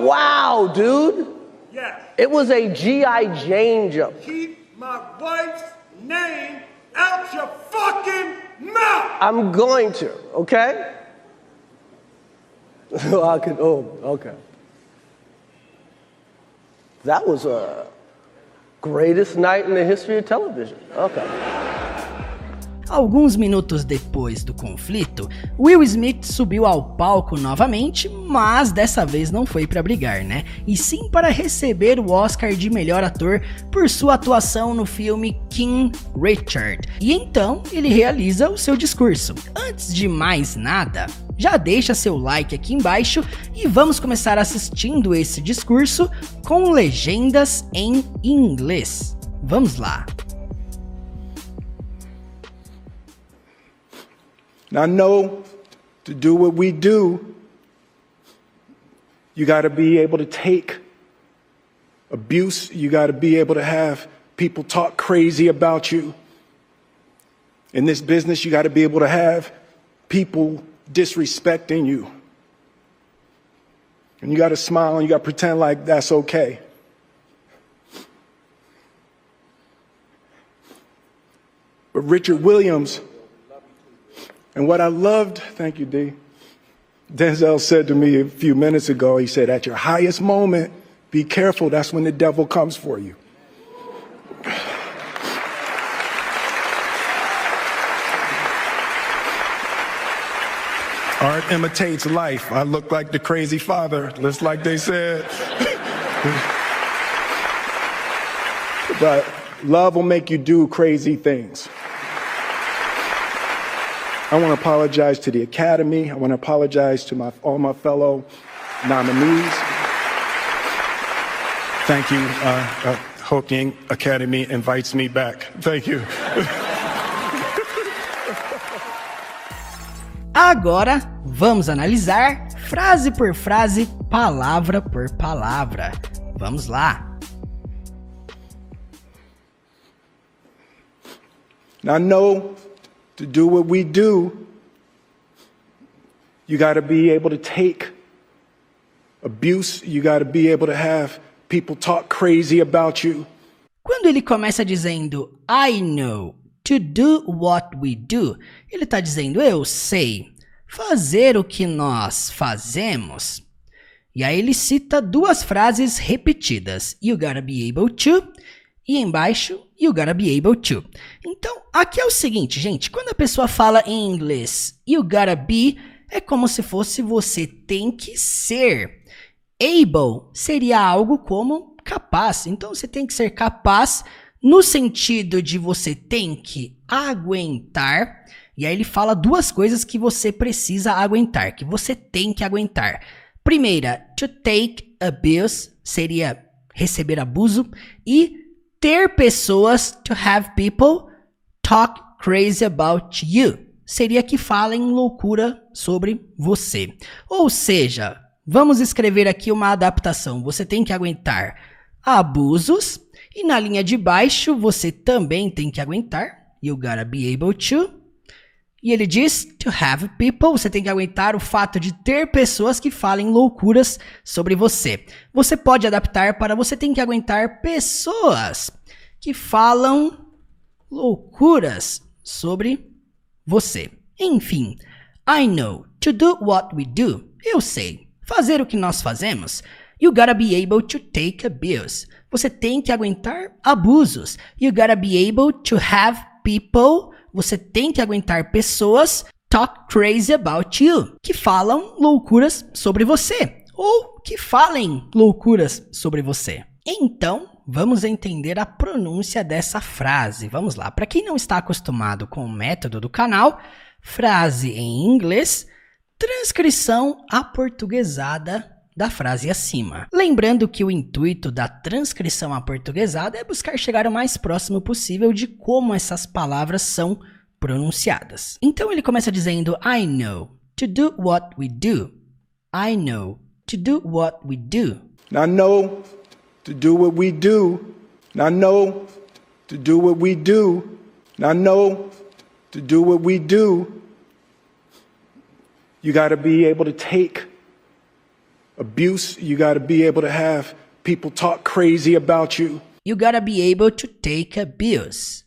Wow, dude. Yes. It was a G.I. Jane jump. Keep my wife's name out your fucking mouth. I'm going to, okay? Okay. That was a greatest night in the history of television. Okay. Alguns minutos depois do conflito, Will Smith subiu ao palco novamente, mas dessa vez não foi para brigar, né? E sim para receber o Oscar de melhor ator por sua atuação no filme King Richard. E então ele realiza o seu discurso. Antes de mais nada, já deixa seu like aqui embaixo e vamos começar assistindo esse discurso com legendas em inglês. Vamos lá! Now, I know to do what we do, you got to be able to take abuse. You got to be able to have people talk crazy about you. In this business, you got to be able to have people disrespecting you. And you got to smile and you got to pretend like that's okay. But Richard Williams, and what I loved, thank you, D. Denzel said to me a few minutes ago, he said, at your highest moment, be careful, that's when the devil comes for you. Art imitates life. I look like the crazy father, just like they said. But love will make you do crazy things. I want to apologize to the Academy. I want to apologize to all my fellow nominees. Thank you. Hope the Academy invites me back. Thank you. Agora vamos analisar frase por frase, palavra por palavra. Vamos lá. Now, I know to do what we do, you got to be able to take abuse. You got to be able to have people talk crazy about you. Quando ele começa dizendo I know to do what we do, ele está dizendo eu sei fazer o que nós fazemos. E aí ele cita duas frases repetidas. You gotta be able to. E embaixo, you gotta be able to. Então, aqui é o seguinte, gente. Quando a pessoa fala em inglês, you gotta be, é como se fosse você tem que ser. Able seria algo como capaz. Então, você tem que ser capaz no sentido de você tem que aguentar. E aí ele fala duas coisas que você precisa aguentar, que você tem que aguentar. Primeira, to take abuse seria receber abuso. E ter pessoas, to have people talk crazy about you, seria que falem loucura sobre você. Ou seja, vamos escrever aqui uma adaptação. Você tem que aguentar abusos e na linha de baixo você também tem que aguentar. You gotta be able to. E ele diz to have people, você tem que aguentar o fato de ter pessoas que falem loucuras sobre você. Você pode adaptar para você tem que aguentar pessoas que falam loucuras sobre você. Enfim, I know to do what we do. Eu sei fazer o que nós fazemos. You gotta be able to take abuse. Você tem que aguentar abusos. You gotta be able to have people. Você tem que aguentar pessoas talk crazy about you, que falam loucuras sobre você, ou que falem loucuras sobre você. Então, vamos entender a pronúncia dessa frase. Vamos lá. Para quem não está acostumado com o método do canal, frase em inglês, transcrição aportuguesada da frase acima. Lembrando que o intuito da transcrição aportuguesada é buscar chegar o mais próximo possível de como essas palavras são pronunciadas. Então ele começa dizendo I know to do what we do. I know to do what we do. I know to do what we do. I know to do what we do. I know to do what we do. You got to be able to take abuse. You got to be able to have people talk crazy about you. You got to be able to take abuse.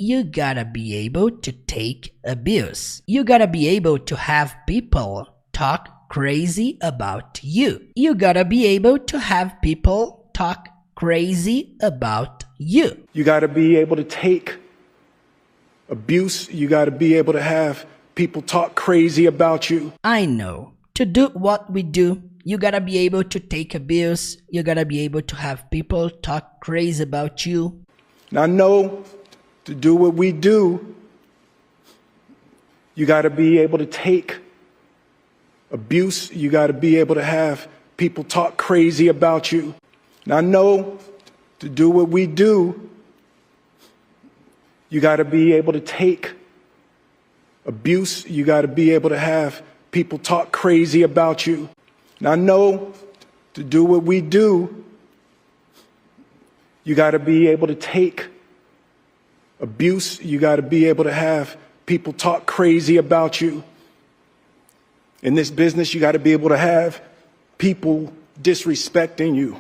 You gotta be able to take abuse. You gotta be able to have people talk crazy about you. You gotta be able to have people talk crazy about you. You gotta be able to take abuse. You gotta be able to have people talk crazy about you. I know. To do what we do, you gotta be able to take abuse. You gotta be able to have people talk crazy about you. I know. To do what we do, you got to be able to take abuse. You got to be able to have people talk crazy about you. I know to do what we do, you got to be able to take abuse. You got to be able to have people talk crazy about you. I know to do what we do, you got to be able to take abuse. You got to be able to have people talk crazy about you. In this business, you got to be able to have people disrespecting you.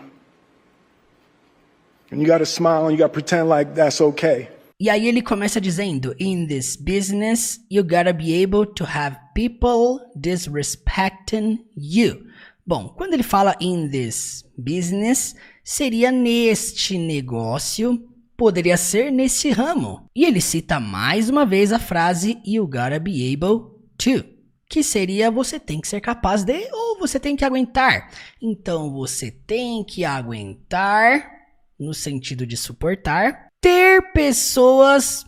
And you got to smile and you got to pretend like that's okay. E aí ele começa dizendo, in this business, you gotta be able to have people disrespecting you. Bom, quando ele fala in this business, seria neste negócio, poderia ser nesse ramo. E ele cita mais uma vez a frase you gotta be able to, que seria você tem que ser capaz de ou você tem que aguentar. Então você tem que aguentar, no sentido de suportar, ter pessoas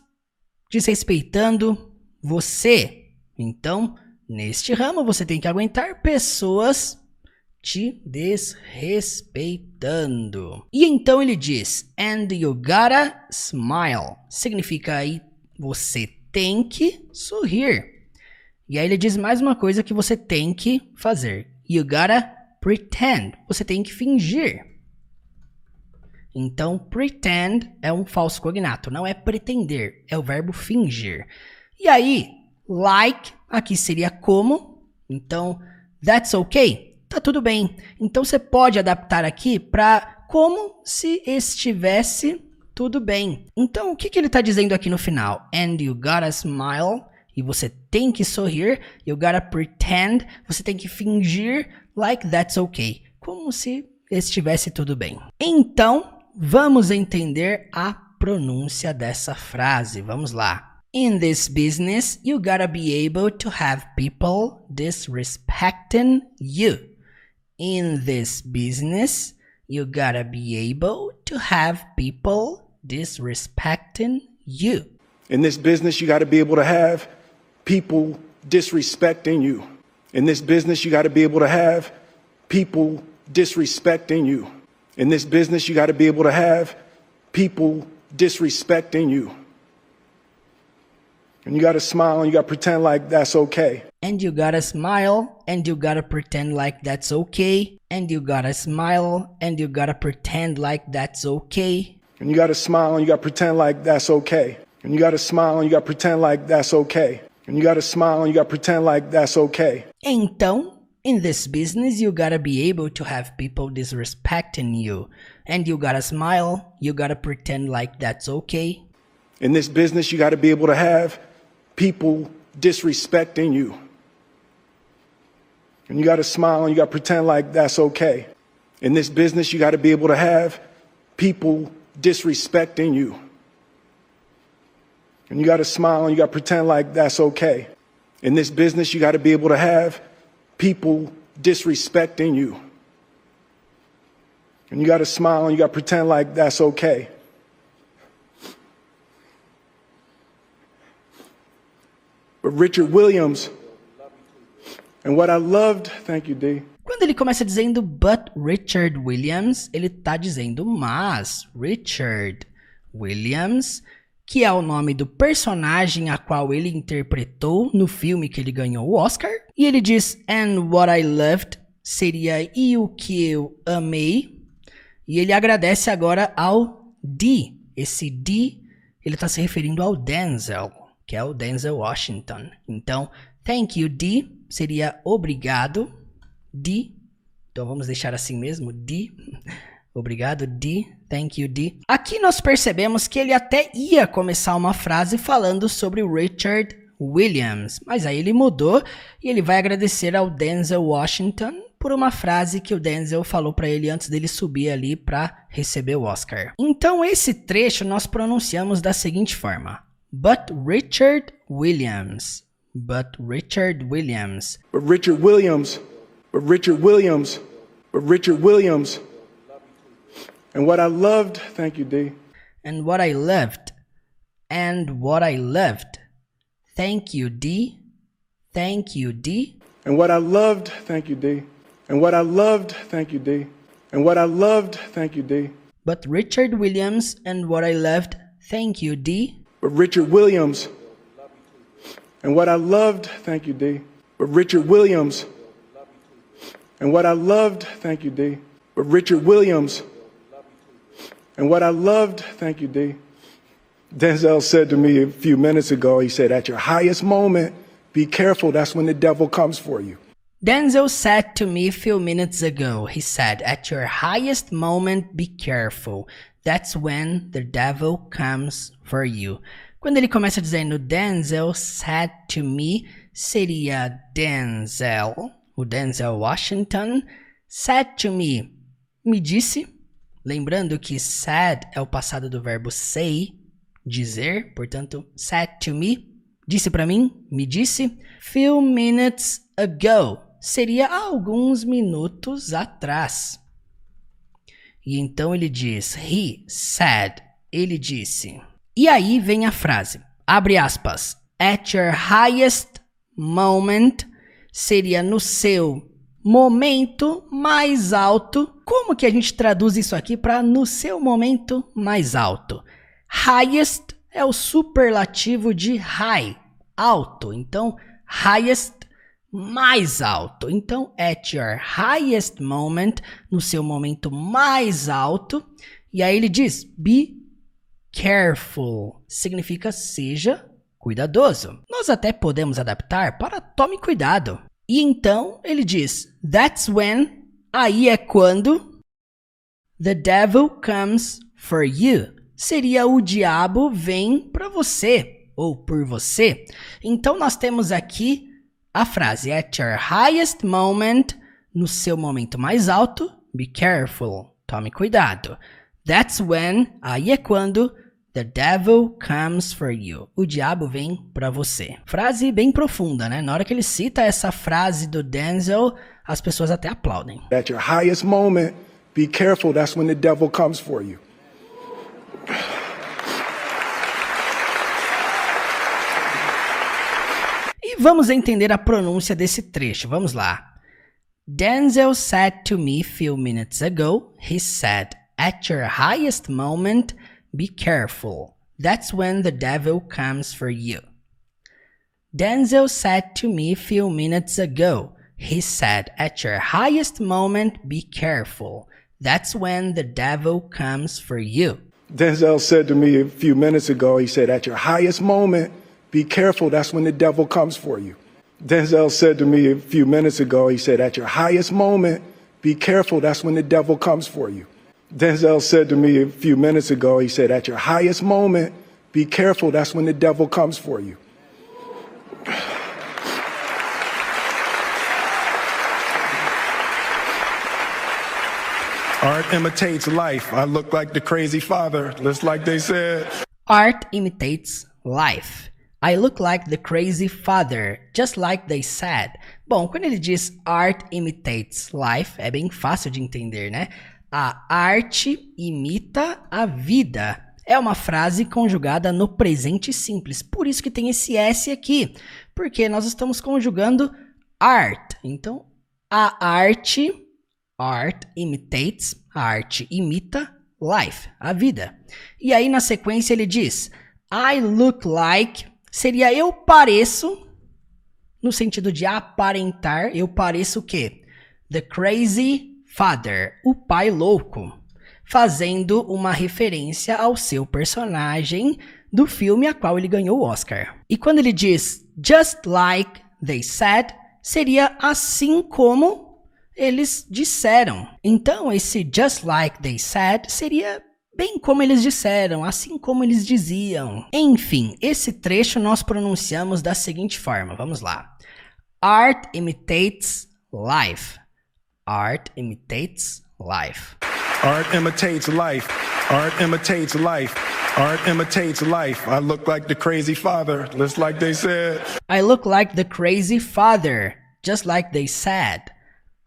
desrespeitando você. Então, neste ramo você tem que aguentar pessoas te desrespeitando. E então ele diz, and you gotta smile. Significa aí, você tem que sorrir. E aí ele diz mais uma coisa que você tem que fazer. You gotta pretend. Você tem que fingir. Então, pretend é um falso cognato. Não é pretender, é o verbo fingir. E aí, like, aqui seria como. Então, that's okay. Tá tudo bem. Então você pode adaptar aqui para como se estivesse tudo bem. Então o que ele está dizendo aqui no final? And you gotta smile. E você tem que sorrir. You gotta pretend. Você tem que fingir like that's okay. Como se estivesse tudo bem. Então vamos entender a pronúncia dessa frase. Vamos lá. In this business, you gotta be able to have people disrespecting you. In this business, you gotta be able to have people disrespecting you. In this business, you gotta be able to have people disrespecting you. In this business, you gotta be able to have people disrespecting you. In this business, you gotta be able to have people disrespecting you. And you gotta smile and you gotta pretend like that's okay. And you gotta smile and you gotta pretend like that's okay. And you gotta smile and you gotta pretend like that's okay. And you gotta smile and you gotta pretend like that's okay. And you gotta smile and you gotta pretend like that's okay. And you gotta smile and you gotta pretend like that's okay. Então, in this business, you gotta be able to have people disrespecting you. And you gotta smile, you gotta pretend like that's okay. In this business, you gotta be able to have people disrespecting you. And you gotta smile and you gotta pretend like that's okay. In this business, you gotta be able to have people disrespecting you. And you got to smile and you got to pretend like that's okay. In this business, you got to be able to have people disrespecting you. And you got to smile and you got to pretend like that's okay. But Richard Williams, and what I loved, thank you, D. Quando ele começa dizendo but Richard Williams, ele tá dizendo mas Richard Williams, que é o nome do personagem a qual ele interpretou no filme que ele ganhou o Oscar. E ele diz and what I loved seria e o que eu amei. E ele agradece agora ao D. Esse D, ele tá se referindo ao Denzel, que é o Denzel Washington. Então, thank you, D, seria obrigado, D. Então, vamos deixar assim mesmo, D. Obrigado, D. Thank you, D. Aqui nós percebemos que ele até ia começar uma frase falando sobre o Richard Williams. Mas aí ele mudou e ele vai agradecer ao Denzel Washington por uma frase que o Denzel falou para ele antes dele subir ali para receber o Oscar. Então, esse trecho nós pronunciamos da seguinte forma. But Richard Williams. But Richard Williams. But Richard Williams. But Richard Williams. But Richard Williams. And what I loved, thank you, D. And what I loved. And what I loved. Thank you, D. Thank you, D. And what I loved, thank you, D. And what I loved, thank you, D. And what I loved, thank you, D. But Richard Williams and what I loved, thank you, D. But Richard Williams. And what I loved, thank you, D. But Richard Williams. And what I loved, thank you, D. But Richard Williams. And what I loved, thank you, D. Denzel said to me a few minutes ago, he said, at your highest moment, be careful, that's when the devil comes for you. Denzel said to me a few minutes ago, he said, at your highest moment, be careful. That's when the devil comes for you. Quando ele começa dizendo Denzel said to me, seria Denzel, o Denzel Washington, said to me, me disse. Lembrando que said é o passado do verbo say, dizer, portanto, said to me, disse para mim, me disse. Few minutes ago, seria alguns minutos atrás. E então ele diz, he said, ele disse. E aí vem a frase, abre aspas, at your highest moment, seria no seu momento mais alto. Como que a gente traduz isso aqui para no seu momento mais alto? Highest é o superlativo de high, alto. Então, highest, mais alto. Então, at your highest moment, no seu momento mais alto. E aí ele diz, be careful. Significa seja cuidadoso. Nós até podemos adaptar para tome cuidado. E então ele diz, that's when, aí é quando, the devil comes for you. Seria o diabo vem para você, ou por você. Então nós temos aqui a frase, at your highest moment, no seu momento mais alto, be careful, tome cuidado. That's when, aí é quando, the devil comes for you. O diabo vem para você. Frase bem profunda, né? Na hora que ele cita essa frase do Denzel, as pessoas até aplaudem. At your highest moment, be careful, that's when the devil comes for you. E vamos entender a pronúncia desse trecho. Vamos lá. Denzel said to me a few minutes ago, he said, at your highest moment, be careful. That's when the devil comes for you. Denzel said to me a few minutes ago, he said, at your highest moment, be careful. That's when the devil comes for you. Denzel said to me a few minutes ago, he said, at your highest moment, be careful, that's when the devil comes for you. Denzel said to me a few minutes ago, he said, at your highest moment, be careful, that's when the devil comes for you. Denzel said to me a few minutes ago, he said, at your highest moment, be careful, that's when the devil comes for you. Art imitates life. I look like the crazy father, just like they said. Art imitates life. I look like the crazy father, just like they said. Bom, quando ele diz art imitates life, é bem fácil de entender, né? A arte imita a vida. É uma frase conjugada no presente simples. Por isso que tem esse S aqui. Porque nós estamos conjugando art. Então, a arte, art imitates, a arte imita life, a vida. E aí na sequência ele diz, I look like, seria eu pareço, no sentido de aparentar, eu pareço o quê? The crazy father, o pai louco, fazendo uma referência ao seu personagem do filme a qual ele ganhou o Oscar. E quando ele diz just like they said, seria assim como eles disseram. Então esse just like they said seria bem como eles disseram, assim como eles diziam. Enfim, esse trecho nós pronunciamos da seguinte forma, vamos lá. Art imitates life. Art imitates life. Art imitates life. Art imitates life. Art imitates life. I look like the crazy father, just like they said. I look like the crazy father, just like they said.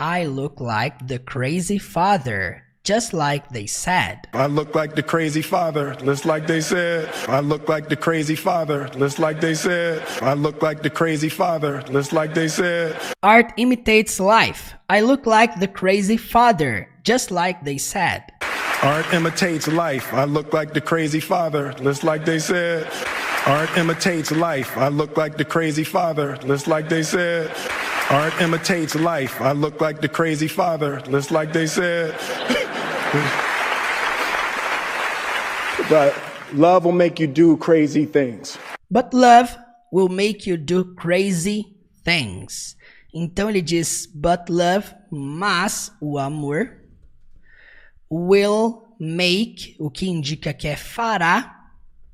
I look like the crazy father, just like they said. I look like the crazy father, just like they said. I look like the crazy father, just like they said. I look like the crazy father, just like they said. Art imitates life. I look like the crazy father, just like they said. Art imitates life. I look like the crazy father, just like they said. Art imitates life. I look like the crazy father, just like they said. Art imitates life. I look like the crazy father, just like they said. But love will make you do crazy things. But love will make you do crazy things. Então ele diz, but love, mas o amor, will make, o que indica que é fará,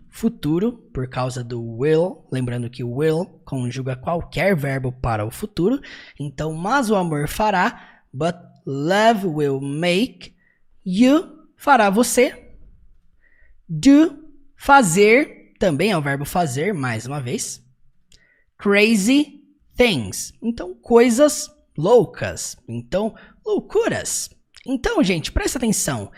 futuro, por causa do will, lembrando que will conjuga qualquer verbo para o futuro, então, mas o amor fará, but love will make you, fará você, do, fazer, também é o verbo fazer, mais uma vez, crazy things, então, coisas loucas, então, loucuras. Então, gente, presta atenção.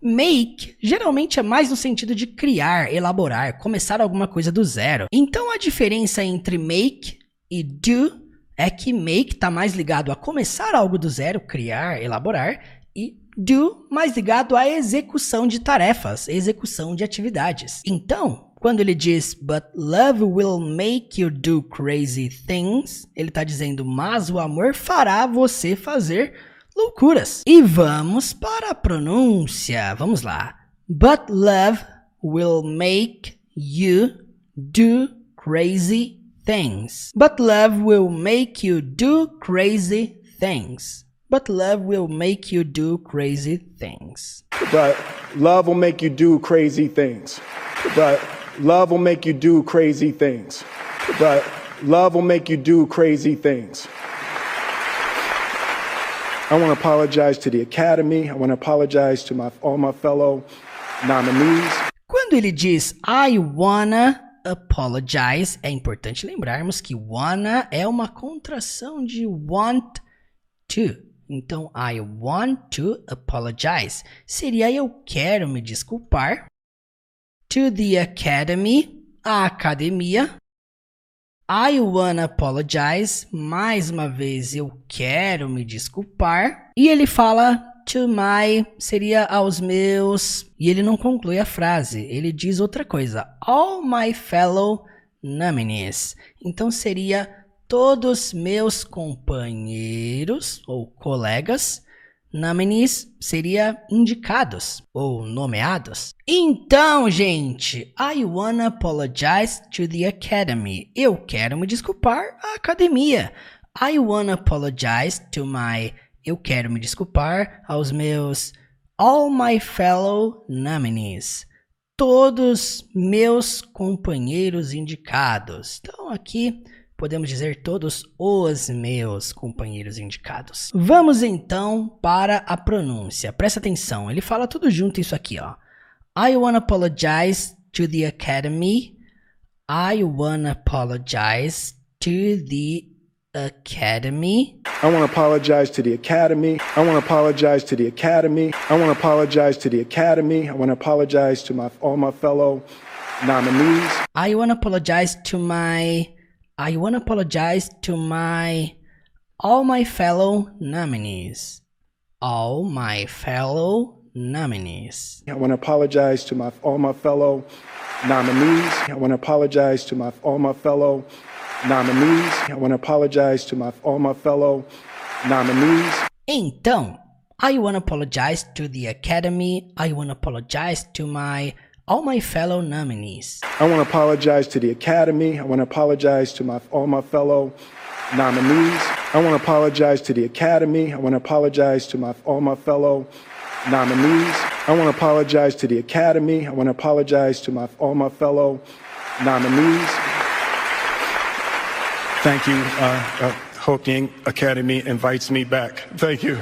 Make geralmente é mais no sentido de criar, elaborar, começar alguma coisa do zero. Então a diferença entre make e do é que make está mais ligado a começar algo do zero, criar, elaborar, e do mais ligado à execução de tarefas, execução de atividades. Então, quando ele diz but love will make you do crazy things, ele está dizendo mas o amor fará você fazer loucuras. E vamos para a pronúncia. Vamos lá. But love will make you do crazy things. But love will make you do crazy things. But love will make you do crazy things. But love will make you do crazy things. But love will make you do crazy things. But love will make you do crazy things. I want to apologize to the Academy. I want to apologize to all my fellow nominees. Quando ele diz I wanna apologize, é importante lembrarmos que wanna é uma contração de want to. Então, I want to apologize seria eu quero me desculpar. To the Academy, a academia. I wanna apologize, mais uma vez eu quero me desculpar. E ele fala to my, seria aos meus, e ele não conclui a frase, ele diz outra coisa, all my fellow nominees. Então seria todos meus companheiros ou colegas, nominees seria indicados ou nomeados. Então, gente, I wanna apologize to the Academy. Eu quero me desculpar à academia. I wanna apologize to my... Eu quero me desculpar aos meus... All my fellow nominees. Todos meus companheiros indicados. Então, aqui podemos dizer todos os meus companheiros indicados. Vamos então para a pronúncia. Presta atenção, ele fala tudo junto isso aqui, ó. I wanna apologize to the Academy. I wanna apologize to the Academy. I want to apologize to the Academy. I want to apologize to the Academy. I want to apologize to the Academy. I want to apologize to all my fellow nominees. I want to apologize to all my fellow nominees. All my fellow nominees. I want to apologize to all my fellow nominees. I want to apologize to all my fellow nominees. I want to apologize to all my fellow nominees. Então, I want to apologize to the Academy. I want to apologize to all my fellow nominees. I want to apologize to the Academy. I want to apologize to all my fellow nominees. I want to apologize to the Academy. I want to apologize to all my fellow nominees. I want to apologize to the Academy. I want to apologize to all my fellow nominees. Thank you. Hope the Academy invites me back. Thank you.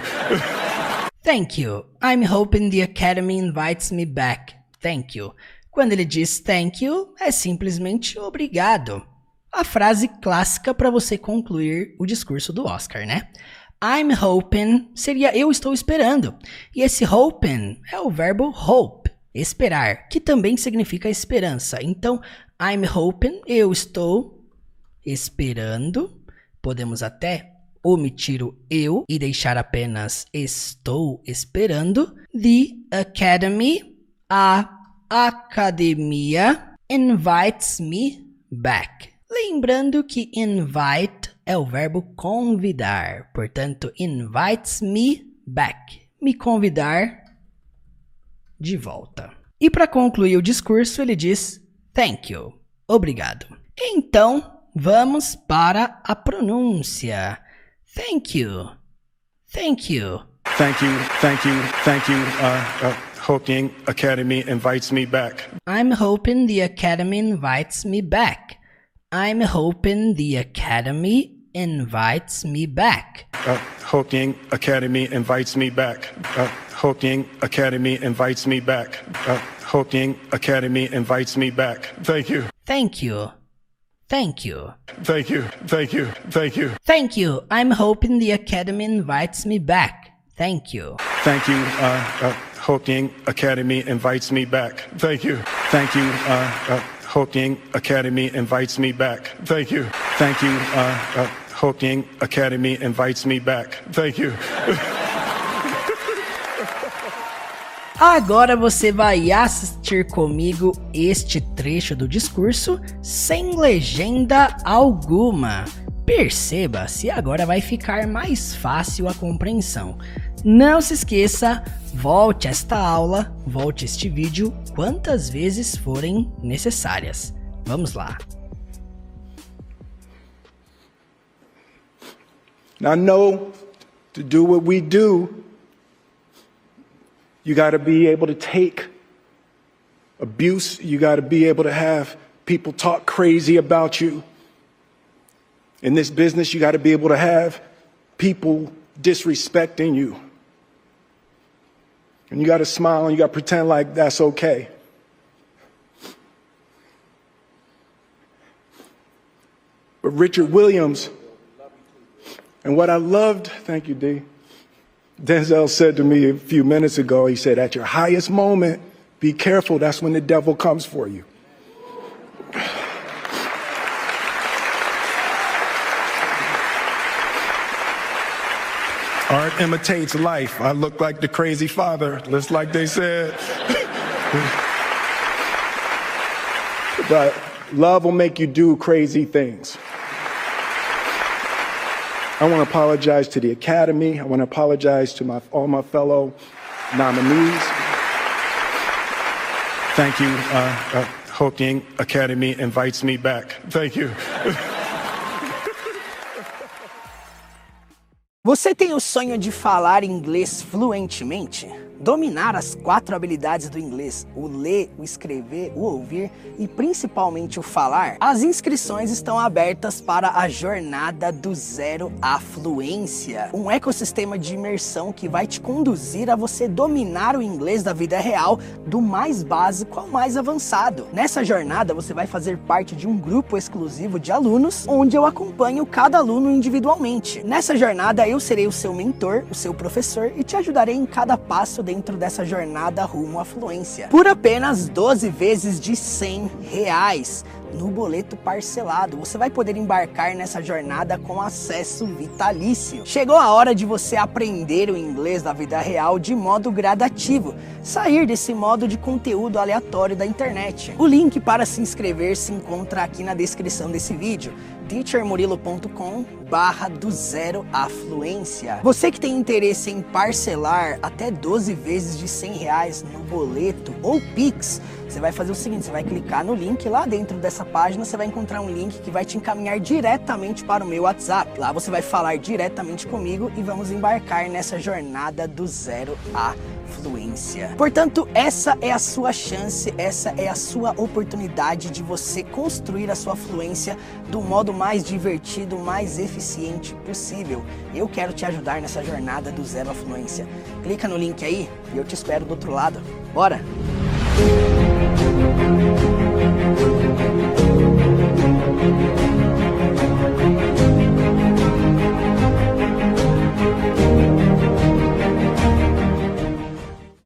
Thank you. I'm hoping the Academy invites me back. Thank you. Quando ele diz thank you, é simplesmente obrigado. A frase clássica para você concluir o discurso do Oscar, né? I'm hoping seria eu estou esperando. E esse hoping é o verbo hope, esperar, que também significa esperança. Então, I'm hoping, eu estou esperando. Podemos até omitir o eu e deixar apenas estou esperando. The Academy, a academia, invites me back. Lembrando que invite é o verbo convidar. Portanto, invites me back. Me convidar de volta. E para concluir o discurso, ele diz thank you. Obrigado. Então, vamos para a pronúncia. Thank you. Thank you. Thank you. Thank you. Thank you. Hope the Academy invites me back. I'm hoping the Academy invites me back. I'm hoping the Academy invites me back. Hope the Academy invites me back. Hope the Academy invites me back. Hope the Academy invites me back. Thank you. Thank you. Thank you. Thank you. Thank you. Thank you. Thank you. I'm hoping the Academy invites me back. Thank you. Thank you. Hope the Academy invites me back. Thank you. Thank you. Hope the Academy invites me back. Thank you. Thank you. Hope the Academy invites me back. Thank you. Agora você vai assistir comigo este trecho do discurso sem legenda alguma. Perceba se agora vai ficar mais fácil a compreensão. Não se esqueça, volte esta aula, volte este vídeo quantas vezes forem necessárias. Vamos lá. Now, I know to do what we do, you got to be able to take abuse. You got to be able to have people talk crazy about you. In this business, you got to be able to have people disrespecting you. And you got to smile and you got to pretend like that's okay. But Richard Williams, and what I loved, thank you, D. Denzel said to me a few minutes ago, he said, at your highest moment, be careful, that's when the devil comes for you. Art imitates life. I look like the crazy father, just like they said. But love will make you do crazy things. I want to apologize to the Academy. I want to apologize to all my fellow nominees. Thank you. Hope the Academy invites me back. Thank you. Você tem o sonho de falar inglês fluentemente? dominar as 4 habilidades do inglês, o ler, o escrever, o ouvir e principalmente o falar, as inscrições estão abertas para a jornada do zero à fluência. Um ecossistema de imersão que vai te conduzir a você dominar o inglês da vida real, do mais básico ao mais avançado. Nessa jornada você vai fazer parte de um grupo exclusivo de alunos, onde eu acompanho cada aluno individualmente. Nessa jornada eu serei o seu mentor, o seu professor e te ajudarei em cada passo dentro dessa jornada rumo à fluência. Por apenas 12 vezes de R$100 no boleto parcelado, você vai poder embarcar nessa jornada com acesso vitalício. Chegou a hora de você aprender o inglês da vida real de modo gradativo, sair desse modo de conteúdo aleatório da internet. O link para se inscrever se encontra aqui na descrição desse vídeo, teachermurilo.com/do zero à fluência. Você que tem interesse em parcelar até 12 vezes de R$100 no boleto ou Pix, você vai fazer o seguinte, você vai clicar no link lá dentro dessa página, você vai encontrar um link que vai te encaminhar diretamente para o meu WhatsApp. Lá você vai falar diretamente comigo e vamos embarcar nessa jornada do zero à fluência. Portanto, essa é a sua chance, essa é a sua oportunidade de você construir a sua fluência do modo mais divertido, mais eficiente possível. Eu quero te ajudar nessa jornada do zero à fluência. Clica no link aí e eu te espero do outro lado. Bora!